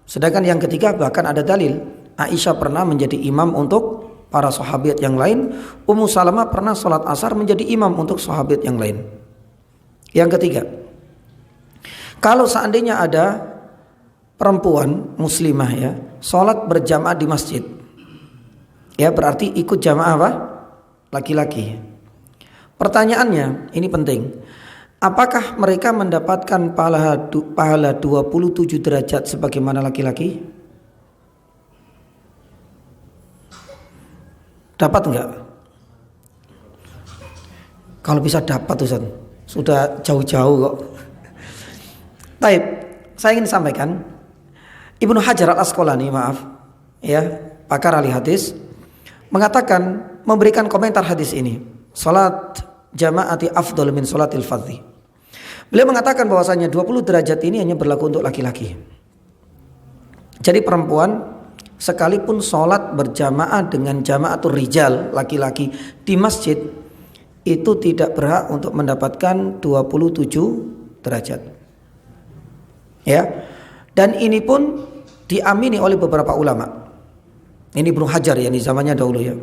Sedangkan yang ketiga bahkan ada dalil. Aisyah pernah menjadi imam untuk para sahabat yang lain. Ummu Salamah pernah sholat asar menjadi imam untuk sahabat yang lain. Yang ketiga, kalau seandainya ada perempuan muslimah ya sholat berjamaah di masjid, ya berarti ikut jamaah apa? Laki-laki. Pertanyaannya ini penting. Apakah mereka mendapatkan pahala 27 derajat sebagaimana laki-laki? Dapat enggak? Kalau bisa dapat Ustaz. Sudah jauh-jauh kok. Baik, saya ingin sampaikan Ibnu Hajar Al-Asqalani, maaf ya, pakar ahli hadis, mengatakan, memberikan komentar hadis ini, salat jamaati afdal min salatil fardhi. Beliau mengatakan bahwasanya 20 derajat ini hanya berlaku untuk laki-laki. Jadi perempuan sekalipun sholat berjamaah dengan jamaatul rijal, laki-laki di masjid, itu tidak berhak untuk mendapatkan 27 derajat. Ya. Dan ini pun diamini oleh beberapa ulama. Ini Ibnu Hajar yang di zamannya dahulu ya.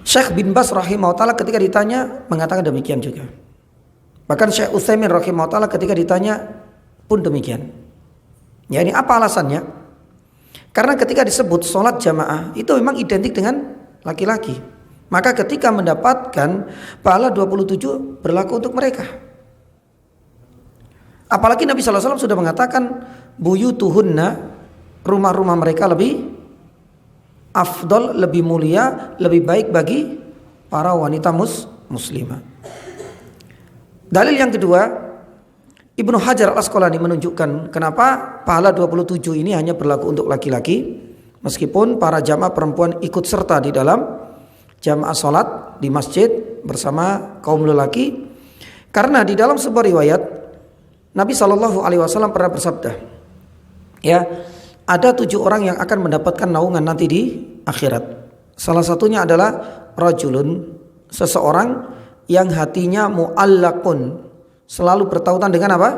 Syekh bin Baz rahimahullah ta'ala ketika ditanya mengatakan demikian juga. Bahkan Syekh Utsaimin rahimahullah ta'ala ketika ditanya pun demikian. Ya, ini apa alasannya? Karena ketika disebut sholat jamaah itu memang identik dengan laki-laki. Maka ketika mendapatkan pahala 27 berlaku untuk mereka. Apalagi Nabi SAW sudah mengatakan buyutuhunna, rumah-rumah mereka lebih afdal, lebih mulia, lebih baik bagi para wanita muslimah. Dalil yang kedua, Ibnu Hajar Al-Asqalani menunjukkan kenapa pahala 27 ini hanya berlaku untuk laki-laki, meskipun para jamaah perempuan ikut serta di dalam jamaah salat di masjid bersama kaum lelaki. Karena di dalam sebuah riwayat Nabi SAW pernah bersabda, ya, ada 7 orang yang akan mendapatkan naungan nanti di akhirat. Salah satunya adalah rajulun, seseorang yang hatinya mu'allaqun, selalu bertautan dengan apa?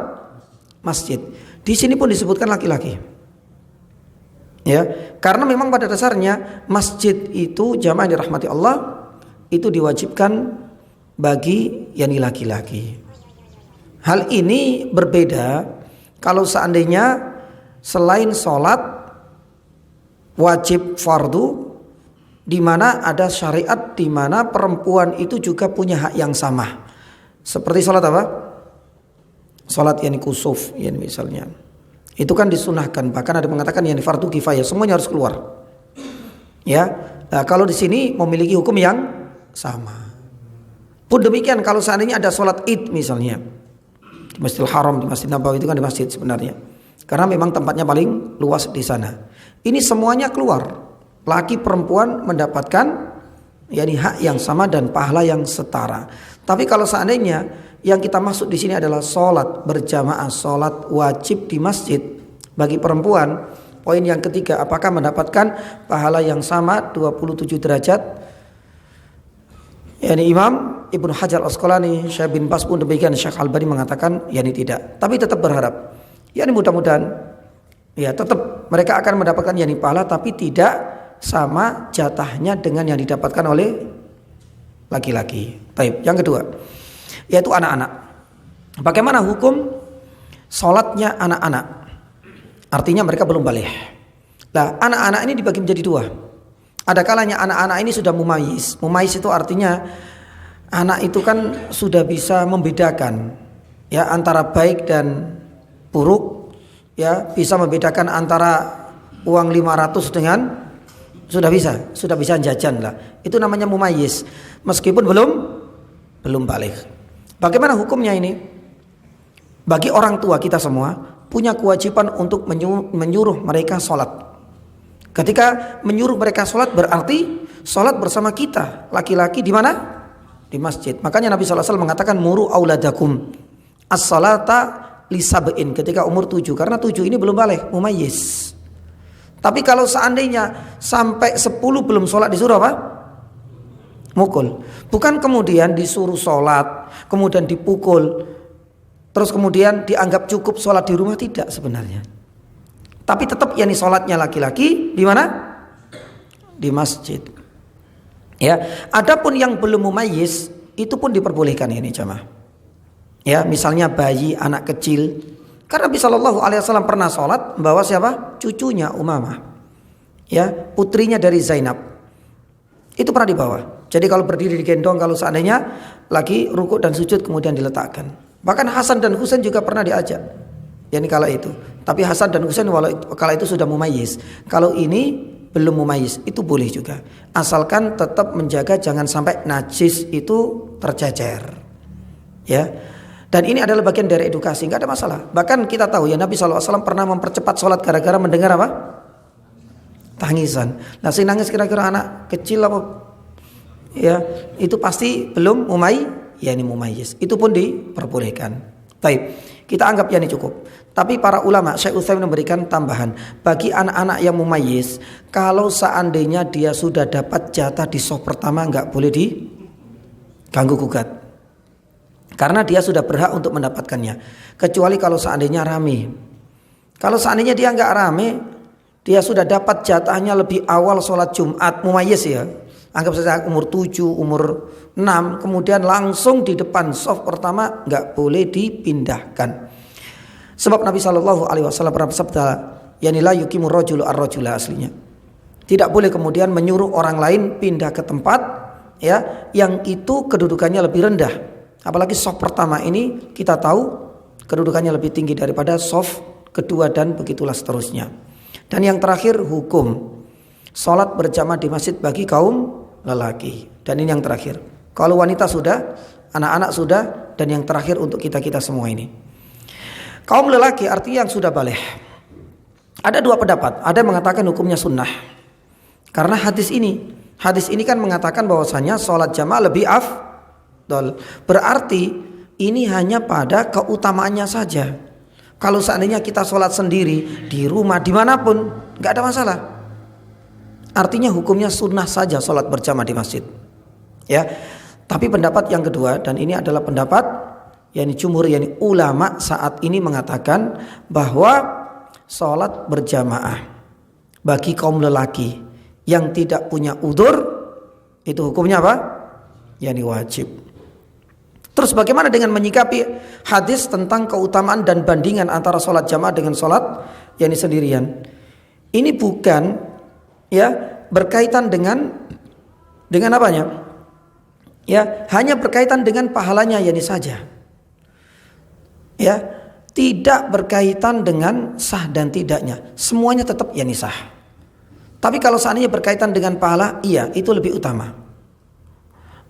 Masjid. Di sini pun disebutkan laki-laki. Ya, karena memang pada dasarnya masjid itu jamaah dirahmati Allah itu diwajibkan bagi yang laki-laki. Hal ini berbeda kalau seandainya selain sholat wajib fardu, di mana ada syariat di mana perempuan itu juga punya hak yang sama. Seperti sholat apa? Sholat yang kusuf, yang misalnya. Itu kan disunahkan, bahkan ada mengatakan yang fardu kifayah, semuanya harus keluar. Ya, nah, kalau di sini memiliki hukum yang sama. Pun demikian kalau seandainya ada sholat id misalnya di Masjidil Haram, di Masjid Nabawi, itu kan di masjid sebenarnya. Karena memang tempatnya paling luas di sana. Ini semuanya keluar. Laki perempuan mendapatkan yakni hak yang sama dan pahala yang setara. Tapi kalau seandainya yang kita maksud di sini adalah sholat berjamaah, sholat wajib di masjid bagi perempuan, poin yang ketiga, apakah mendapatkan pahala yang sama 27 derajat? Yani Imam Ibnu Hajar Al-Asqalani, Syekh bin Baz pun demikian, Syekh Al-Albani mengatakan yani tidak. Tapi tetap berharap, yani mudah-mudahan Ya, tetap mereka akan mendapatkan yakni pahala, tapi tidak sama jatahnya dengan yang didapatkan oleh laki-laki. Baik, yang kedua yaitu anak-anak. Bagaimana hukum sholatnya anak-anak? Artinya mereka belum baligh. Nah, anak-anak ini dibagi menjadi dua. Ada kalanya anak-anak ini sudah mumayyiz. Mumayyiz itu artinya anak itu kan sudah bisa membedakan ya antara baik dan buruk, ya, bisa membedakan antara uang 500 dengan sudah bisa jajan lah. Itu namanya mumayyiz. Meskipun belum baligh. Bagaimana hukumnya ini? Bagi orang tua kita semua punya kewajiban untuk menyuruh mereka sholat. Ketika menyuruh mereka sholat berarti sholat bersama kita laki-laki di mana? Di masjid. Makanya Nabi SAW mengatakan muru auladakum as-salata lisab'in ketika umur 7, karena 7 ini belum baligh, mumayyiz. Tapi kalau seandainya sampai 10 belum sholat disuruh apa? Mukul. Bukan kemudian disuruh sholat kemudian dipukul terus kemudian dianggap cukup sholat di rumah, tidak sebenarnya. Tapi tetap yakni sholatnya laki-laki di mana? Di masjid. Ya, adapun yang belum mumayyiz itu pun diperbolehkan ini jamaah. Ya, misalnya bayi, anak kecil. Karena Nabi Shallallahu Alaihi Wasallam pernah sholat membawa siapa? Cucunya Umamah. Ya, putrinya dari Zainab. Itu pernah dibawa. Jadi kalau berdiri digendong, kalau seandainya lagi rukuk dan sujud kemudian diletakkan. Bahkan Hasan dan Husain juga pernah diajak. Yani kala itu. Tapi Hasan dan Husain walau kala itu sudah mumayyiz. Kalau ini belum mumayyiz, itu boleh juga. Asalkan tetap menjaga jangan sampai najis itu tercecer. Ya. Dan ini adalah bagian dari edukasi, nggak ada masalah. Bahkan kita tahu ya Nabi SAW pernah mempercepat sholat gara-gara mendengar apa? Tangisan. Nah, si nangis kira-kira anak kecil apa? Ya, itu pasti belum mumayyiz. Itu pun diperbolehkan. Baik, kita anggap ini cukup. Tapi para ulama Syekh Utsaimin memberikan tambahan bagi anak-anak yang mumayyiz, kalau seandainya dia sudah dapat jatah di shaf pertama nggak boleh diganggu gugat. Karena dia sudah berhak untuk mendapatkannya. Kecuali kalau seandainya rame. Kalau seandainya dia nggak rame, dia sudah dapat jatahnya lebih awal sholat Jumat, mumayyiz ya. Anggap saja umur 7, umur 6, kemudian langsung di depan shaf pertama, nggak boleh dipindahkan. Sebab Nabi SAW pernah bersabda, yani la yuqimur rajulu ar-rajula aslinya. Tidak boleh kemudian menyuruh orang lain pindah ke tempat ya yang itu kedudukannya lebih rendah. Apalagi shaf pertama ini kita tahu kedudukannya lebih tinggi daripada shaf kedua dan begitulah seterusnya. Dan yang terakhir hukum salat berjamaah di masjid bagi kaum lelaki. Dan ini yang terakhir. Kalau wanita sudah, anak-anak sudah, dan yang terakhir untuk kita-kita semua ini. Kaum lelaki artinya yang sudah baligh. Ada dua pendapat. Ada yang mengatakan hukumnya sunnah. Karena hadis ini kan mengatakan bahwasanya salat jamaah lebih afdal. Berarti ini hanya pada keutamaannya saja. Kalau seandainya kita sholat sendiri di rumah dimanapun nggak ada masalah. Artinya hukumnya sunnah saja sholat berjamaah di masjid. Ya. Tapi pendapat yang kedua, dan ini adalah pendapat yakni jumhur yakni ulama saat ini mengatakan bahwa sholat berjamaah bagi kaum lelaki yang tidak punya udzur itu hukumnya apa? Yakni wajib. Terus bagaimana dengan menyikapi hadis tentang keutamaan dan bandingan antara sholat jamaah dengan sholat yakni sendirian? Ini bukan ya berkaitan dengan apanya? Ya, hanya berkaitan dengan pahalanya yakni saja. Ya, tidak berkaitan dengan sah dan tidaknya. Semuanya tetap yakni sah. Tapi kalau seandainya berkaitan dengan pahala, iya, itu lebih utama.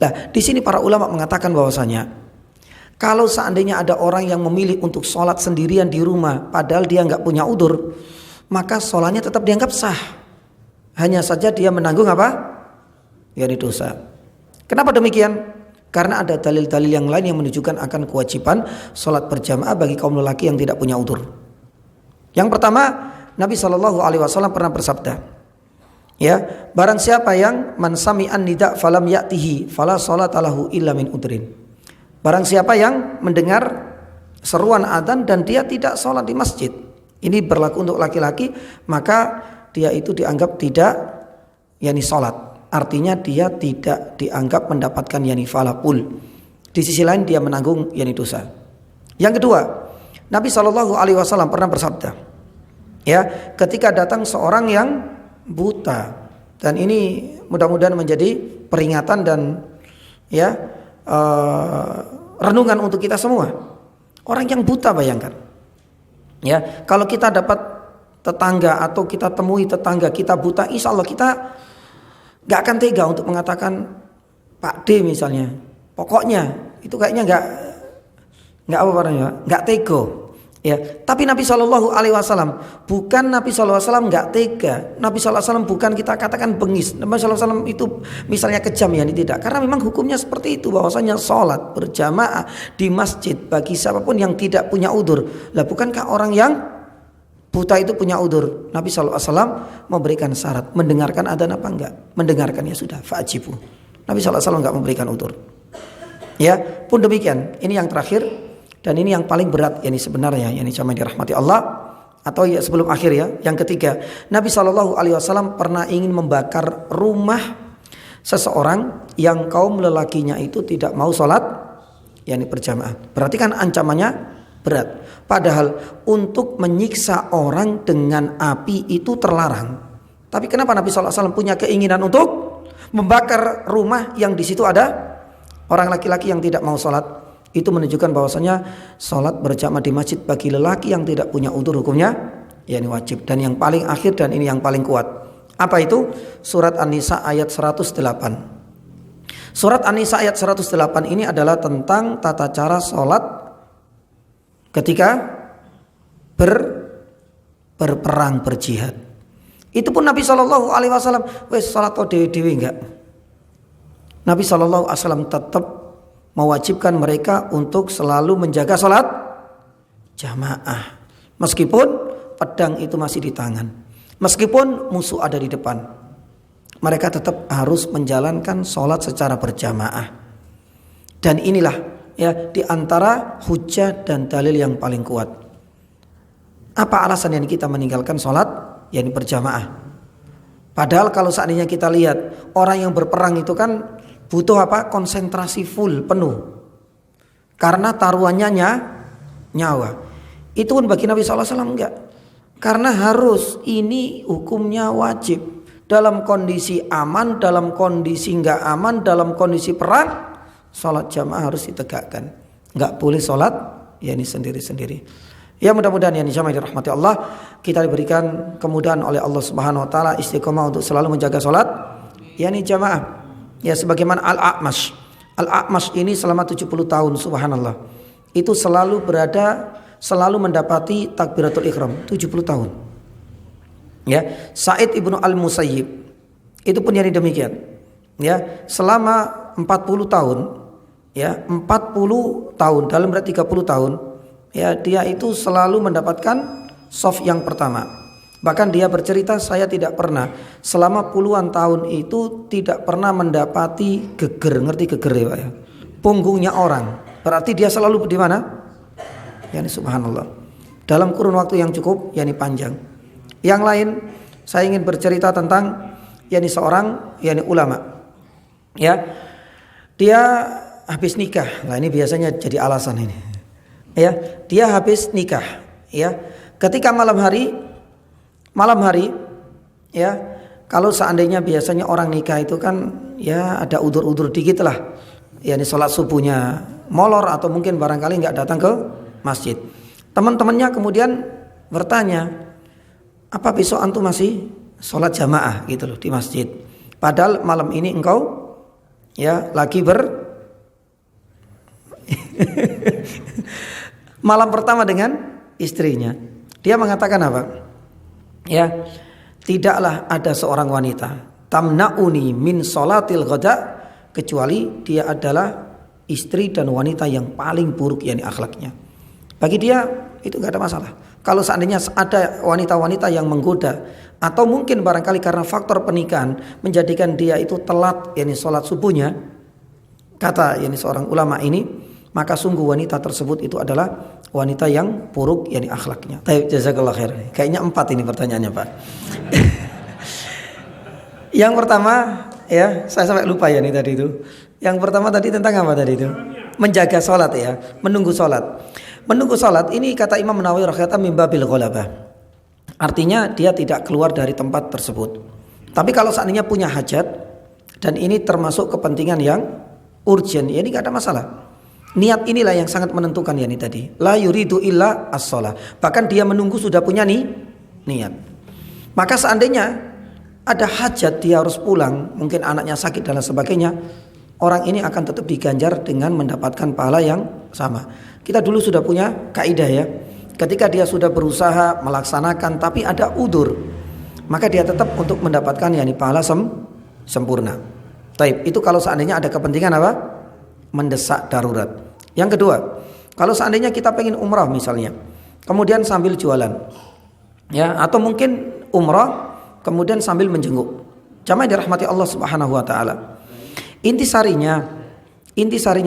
Nah, di sini para ulama mengatakan bahwasanya kalau seandainya ada orang yang memilih untuk sholat sendirian di rumah, padahal dia nggak punya udzur, maka sholatnya tetap dianggap sah. Hanya saja dia menanggung apa? Yakni dosa. Kenapa demikian? Karena ada dalil-dalil yang lain yang menunjukkan akan kewajiban sholat berjamaah bagi kaum lelaki yang tidak punya udzur. Yang pertama, Nabi SAW pernah bersabda, ya, barang siapa yang man sami'an nida falam ya'tihi fala sholata lahu illa min udrin. Barang siapa yang mendengar seruan adzan dan dia tidak sholat di masjid, Ini berlaku untuk laki-laki, maka dia itu dianggap tidak sholat. Artinya dia tidak dianggap mendapatkan falakul. Di sisi lain dia menanggung dosa. Yang kedua, Nabi SAW pernah bersabda, ketika datang seorang yang buta, dan ini mudah-mudahan menjadi peringatan dan renungan untuk kita semua. Orang yang buta, bayangkan, kalau kita dapat tetangga atau kita temui tetangga kita buta, insya Allah kita gak akan tega untuk mengatakan Pak D misalnya, pokoknya itu kayaknya nggak tega. Tapi Nabi SAW bukan Nabi SAW nggak tega. Nabi SAW bukan kita katakan bengis. Nabi SAW itu misalnya kejam, tidak. Karena memang hukumnya seperti itu, bahwasanya sholat berjamaah di masjid bagi siapapun yang tidak punya udzur. Lah bukankah orang yang buta itu punya udzur? Nabi SAW memberikan syarat, mendengarkan adzan apa enggak? Mendengarkan, ya sudah, fa'ajibu. Nabi SAW enggak memberikan udzur. Pun demikian, ini yang terakhir dan ini yang paling berat sebenarnya, jamaah dirahmati Allah, atau sebelum akhir, yang ketiga, Nabi SAW pernah ingin membakar rumah seseorang yang kaum lelakinya itu tidak mau sholat berjamaah. Berarti kan ancamannya berat. Padahal untuk menyiksa orang dengan api itu terlarang. Tapi kenapa Nabi SAW punya keinginan untuk membakar rumah yang di situ ada orang laki-laki yang tidak mau sholat? Itu menunjukkan bahwasanya sholat berjamaah di masjid bagi lelaki yang tidak punya udzur hukumnya wajib. Dan yang paling akhir dan ini yang paling kuat, apa itu? Surat An-Nisa ayat 108. Surat An-Nisa ayat 108 ini adalah tentang tata cara sholat ketika berperang, berjihad. Itu pun Nabi SAW wes sholat dewi-dewi enggak. Nabi SAW tetap mewajibkan mereka untuk selalu menjaga sholat jamaah, meskipun pedang itu masih di tangan, meskipun musuh ada di depan, mereka tetap harus menjalankan sholat secara berjamaah. Dan inilah di antara hujah dan dalil yang paling kuat. Apa alasan yang kita meninggalkan sholat berjamaah? Padahal kalau seandainya kita lihat orang yang berperang itu kan butuh konsentrasi full, penuh, karena taruhannya nyawa. Itu pun bagi Nabi SAW enggak, karena harus, ini hukumnya wajib. Dalam kondisi aman, dalam kondisi enggak aman, dalam kondisi perang, sholat jamaah harus ditegakkan. Enggak boleh sholat sendiri-sendiri. Mudah-mudahan jamaah dirahmati Allah, kita diberikan kemudahan oleh Allah Subhanahu wa taala, istiqomah untuk selalu menjaga sholat jamaah. Sebagaimana Al-A'mash ini selama 70 tahun, subhanallah, itu selalu mendapati takbiratul ihram 70 tahun. Sa'id ibnu al-Musayyib itu pun demikian. Selama 40 tahun, 40 tahun dalam berarti 30 tahun, dia itu selalu mendapatkan shaf yang pertama. Bahkan dia bercerita, saya tidak pernah selama puluhan tahun itu tidak pernah mendapati geger. Ngerti geger ya Pak ya? Punggungnya orang. Berarti dia selalu di mana? Subhanallah. Dalam kurun waktu yang cukup panjang. Yang lain saya ingin bercerita tentang seorang ulama. Dia habis nikah. Nah ini biasanya jadi alasan ini. Dia habis nikah. Ketika malam hari, kalau seandainya biasanya orang nikah itu kan ada udur-udur dikit lah, sholat subuhnya molor atau mungkin barangkali nggak datang ke masjid. Teman-temannya kemudian bertanya, apa besok antum masih sholat jamaah gitu loh di masjid? Padahal malam ini engkau lagi malam pertama dengan istrinya. Dia mengatakan apa? Tidaklah ada seorang wanita tamna'uni min sholatil ghada, kecuali dia adalah istri dan wanita yang paling buruk akhlaknya. Bagi dia itu gak ada masalah. Kalau seandainya ada wanita-wanita yang menggoda, atau mungkin barangkali karena faktor pernikahan menjadikan dia itu telat sholat subuhnya, kata seorang ulama ini, maka sungguh wanita tersebut itu adalah wanita yang buruk yakni akhlaknya. Baik, jazakallah khair. Kayaknya 4 ini pertanyaannya, Pak. Yang pertama ya, saya sampai lupa ya nih tadi itu. Yang pertama tadi tentang apa tadi itu? Menjaga sholat ya, menunggu sholat. Menunggu sholat ini kata Imam Nawawi rahimahullah min babil ghalabah. Artinya dia tidak keluar dari tempat tersebut. Tapi kalau seandainya punya hajat dan ini termasuk kepentingan yang urgent, ya ini gak ada masalah. Niat inilah yang sangat menentukan ya ini tadi. La yuridu illa as-shalah. Bahkan dia menunggu sudah punya niat. Maka seandainya ada hajat dia harus pulang, mungkin anaknya sakit dan sebagainya, orang ini akan tetap diganjar dengan mendapatkan pahala yang sama. Kita dulu sudah punya kaidah ya. Ketika dia sudah berusaha melaksanakan tapi ada udzur, maka dia tetap untuk mendapatkan yakni pahala sempurna. Taib, itu kalau seandainya ada kepentingan apa? Mendesak darurat. Yang kedua, kalau seandainya kita pengen umrah misalnya, kemudian sambil jualan, ya, atau mungkin umrah kemudian sambil menjenguk. Jamaah dirahmati Allah Subhanahu wa taala. Intisarinya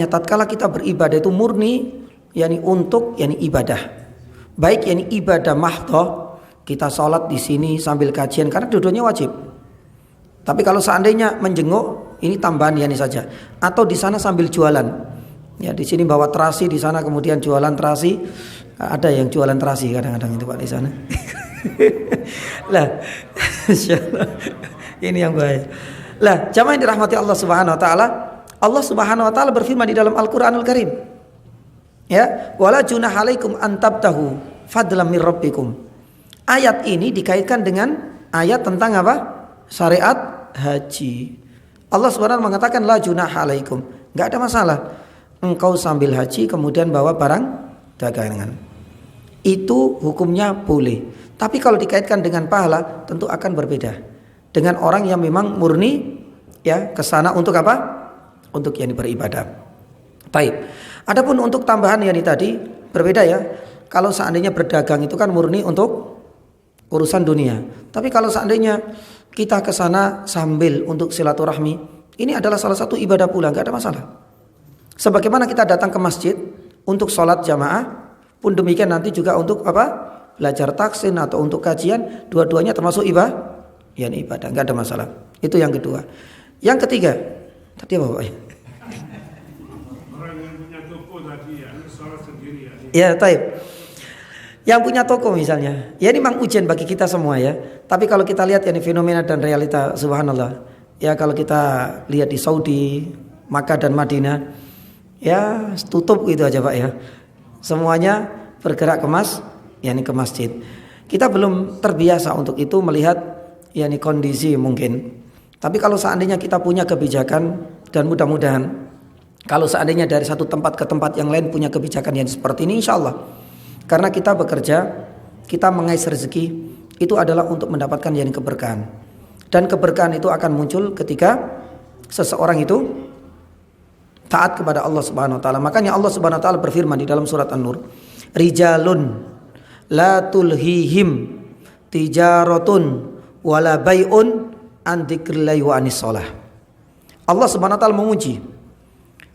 tatkala kita beribadah itu murni yakni untuk yakni ibadah. Baik yakni ibadah mahdhah, kita sholat di sini sambil kajian karena dua-duanya wajib. Tapi kalau seandainya menjenguk, ini tambahan yakni saja. Atau di sana sambil jualan. Ya, di sini bawa terasi, di sana kemudian jualan terasi. Ada yang jualan terasi kadang-kadang itu Pak di sana. Lah, insyaallah ini yang baik. Lah, jamaah yang dirahmati Allah Subhanahu wa taala, Allah Subhanahu wa taala berfirman di dalam Al-Qur'anul Karim. Ya, wala junaha alaikum an tabtahu fadlan mir rabbikum. Ayat ini dikaitkan dengan ayat tentang apa? Syariat haji. Allah Subhanahu mengatakan la junaha alaikum. Enggak ada masalah engkau sambil haji kemudian bawa barang dagangan. Itu hukumnya boleh. Tapi kalau dikaitkan dengan pahala tentu akan berbeda dengan orang yang memang murni ya ke sana untuk apa? Untuk yang beribadah. Baik. Adapun untuk tambahan yang tadi berbeda ya. Kalau seandainya berdagang itu kan murni untuk urusan dunia. Tapi kalau seandainya kita ke sana sambil untuk silaturahmi, ini adalah salah satu ibadah pula, enggak ada masalah. Sebagaimana kita datang ke masjid untuk sholat jamaah, pun demikian nanti juga untuk apa? Belajar taksin atau untuk kajian, dua-duanya termasuk ibadah. Ya ibadah, enggak ada masalah. Itu yang kedua. Yang ketiga, tadi apa Pak? Orang yang punya toko tadi ya, sholat sendiri ya. Ya, taib. Yang punya toko misalnya, ya ini memang ujian bagi kita semua ya. Tapi kalau kita lihat ya ini fenomena dan realita, subhanallah. Ya kalau kita lihat di Saudi, Makkah dan Madinah, ya tutup gitu aja Pak ya. Semuanya bergerak ya ini ke masjid. Kita belum terbiasa untuk itu melihat ya ini kondisi mungkin. Tapi kalau seandainya kita punya kebijakan dan mudah-mudahan kalau seandainya dari satu tempat ke tempat yang lain punya kebijakan yang seperti ini, insya Allah. Karena kita bekerja, kita mengais rezeki, itu adalah untuk mendapatkan yang keberkahan. Dan keberkahan itu akan muncul ketika seseorang itu taat kepada Allah Subhanahu wa taala. Makanya Allah Subhanahu wa taala berfirman di dalam surat An-Nur, "Rijalun la tulhihim tijaratun wala bai'un an dzikrillahi wa anis shalah." Allah Subhanahu wa taala memuji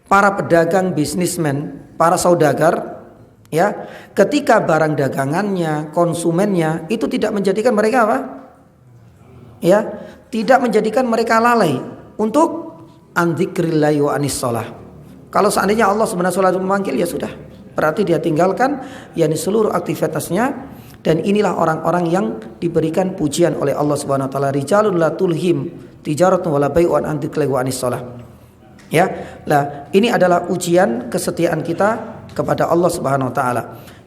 para pedagang, bisnismen, para saudagar ya, ketika barang dagangannya, konsumennya itu tidak menjadikan mereka apa? Ya, tidak menjadikan mereka lalai untuk an dzikrillahi wa anis shalah. Kalau seandainya Allah Subhanahu wa taala memanggil ya sudah, berarti dia tinggalkan yakni seluruh aktivitasnya dan inilah orang-orang yang diberikan pujian oleh Allah Subhanahu wa taala, rijalun la tulhim tijaratun wala bai'un an dzikrillahi wa anis shalah. Ya, lah ini adalah ujian kesetiaan kita kepada Allah Subhanahu wa taala.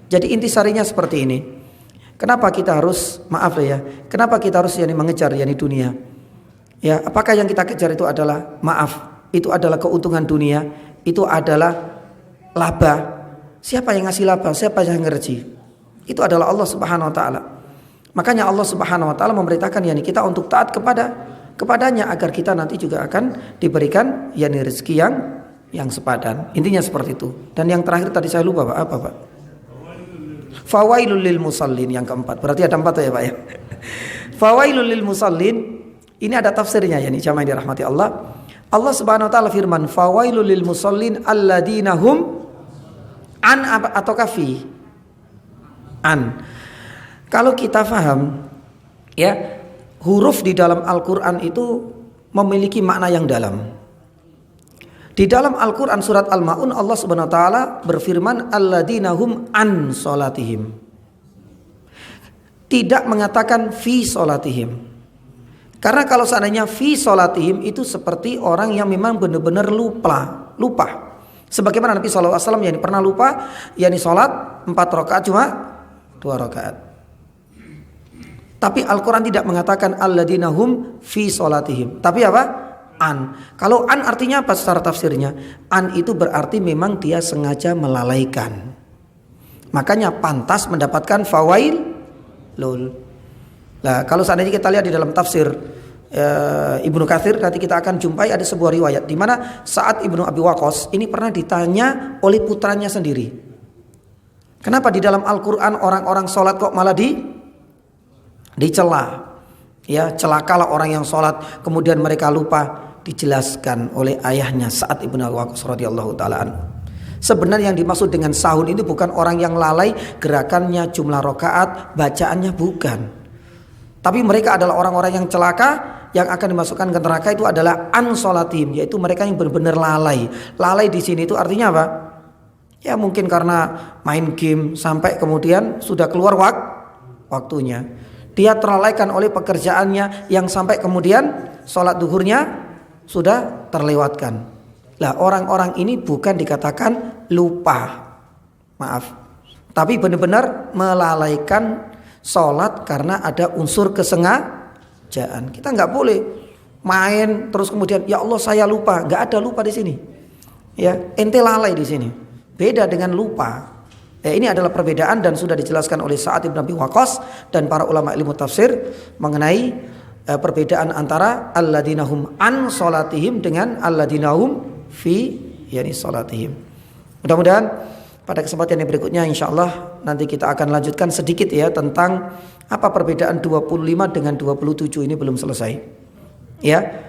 Jadi intisarinya seperti ini. Kenapa kita harus Kenapa kita harus mengejar dunia? Ya, apakah yang kita kejar itu adalah itu adalah keuntungan dunia, itu adalah laba. Siapa yang ngasih laba? Siapa yang ngerji? Itu adalah Allah Subhanahu wa taala. Makanya Allah Subhanahu wa taala memerintahkan kita untuk taat kepadanya agar kita nanti juga akan diberikan rezeki yang sepadan. Intinya seperti itu. Dan yang terakhir tadi saya lupa Pak, apa Pak? Fawailul lil musallin yang keempat. Berarti ada 4 ya Pak ya. Fawailul lil musallin ini ada tafsirnya jamaah yang dirahmati Allah. Allah Subhanahu wa taala firman, fawailul lil musallin alladzina hum an atau kafi. an. Kalau kita paham ya, huruf di dalam Al-Qur'an itu memiliki makna yang dalam. Di dalam Al-Qur'an surat Al-Maun Allah Subhanahu wa taala berfirman alladzina hum an salatihim. Tidak mengatakan fi salatihim. Karena kalau seandainya fi salatihim itu seperti orang yang memang benar-benar lupa. Sebagaimana Nabi SAW yang pernah lupa, yakni salat 4 rakaat cuma 2 rakaat. Tapi Al-Quran tidak mengatakan alladzina hum fi salatihim. Tapi apa? An. Kalau an artinya apa secara tafsirnya? An itu berarti memang dia sengaja melalaikan. Makanya pantas mendapatkan fawailul. Nah, kalau seandainya kita lihat di dalam tafsir Ibnu Katsir, nanti kita akan jumpai ada sebuah riwayat di mana saat Ibnu Abi Waqqas ini pernah ditanya oleh putranya sendiri. Kenapa di dalam Al-Qur'an orang-orang sholat kok malah dicela? Ya, celakalah orang yang sholat kemudian mereka lupa. Dijelaskan oleh ayahnya Sa'ad Ibnu Abi Waqqas radhiyallahu taala anhu. Sebenarnya yang dimaksud dengan sahun itu bukan orang yang lalai gerakannya, jumlah rakaat, bacaannya, bukan. Tapi mereka adalah orang-orang yang celaka, yang akan dimasukkan ke neraka itu adalah an sholatim, yaitu mereka yang benar-benar lalai. Lalai di sini itu artinya apa? Ya mungkin karena main game sampai kemudian sudah keluar waktunya. Dia terlalaikan oleh pekerjaannya yang sampai kemudian sholat duhurnya sudah terlewatkan. Lah orang-orang ini bukan dikatakan lupa, maaf, tapi benar-benar melalaikan sholat karena ada unsur kesengajaan. Kita nggak boleh main terus kemudian ya Allah saya lupa. Nggak ada lupa di sini. Ya, ente lalai di sini. Beda dengan lupa. Ini adalah perbedaan dan sudah dijelaskan oleh Sa'ad bin Abi Waqqas dan para ulama ilmu tafsir mengenai perbedaan antara alladzina hum an sholatihim dengan alladzina hum fi yani sholatihim. Mudah-mudahan pada kesempatan yang berikutnya insyaallah nanti kita akan lanjutkan sedikit ya tentang apa perbedaan 25 dengan 27 ini belum selesai. Ya.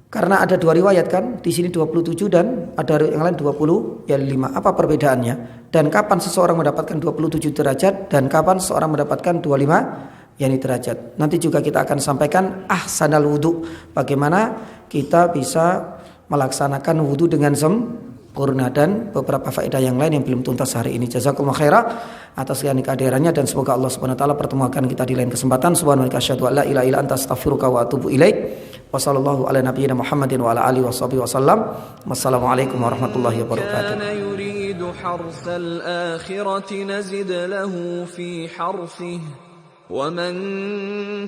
Karena ada 2 riwayat kan, di sini 27 dan ada yang lain 25. Apa perbedaannya? Dan kapan seseorang mendapatkan 27 derajat dan kapan seseorang mendapatkan 25 yani derajat. Nanti juga kita akan sampaikan ahsanal wudu, bagaimana kita bisa melaksanakan wudu dengan sempurna dan beberapa faedah yang lain yang belum tuntas hari ini. Jazakumullah khairan atas segala kehadirannya dan semoga Allah Subhanahu wa taala pertemukan kita di lain kesempatan. Subhanaka asyhadu an la ilaha illa anta astaghfiruka wa atubu ilaik. Wassallallahu ala nabiyyina Muhammadin wa ala alihi washabihi wasallam. Wassalamualaikum warahmatullahi wabarakatuh. كان يريد حرث الآخرة نزد له في حرثه ومن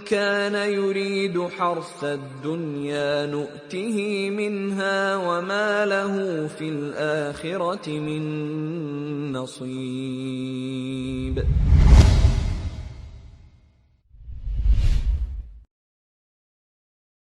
كان يريد حرث الدنيا نؤته منها وما له في الآخرة من نصيب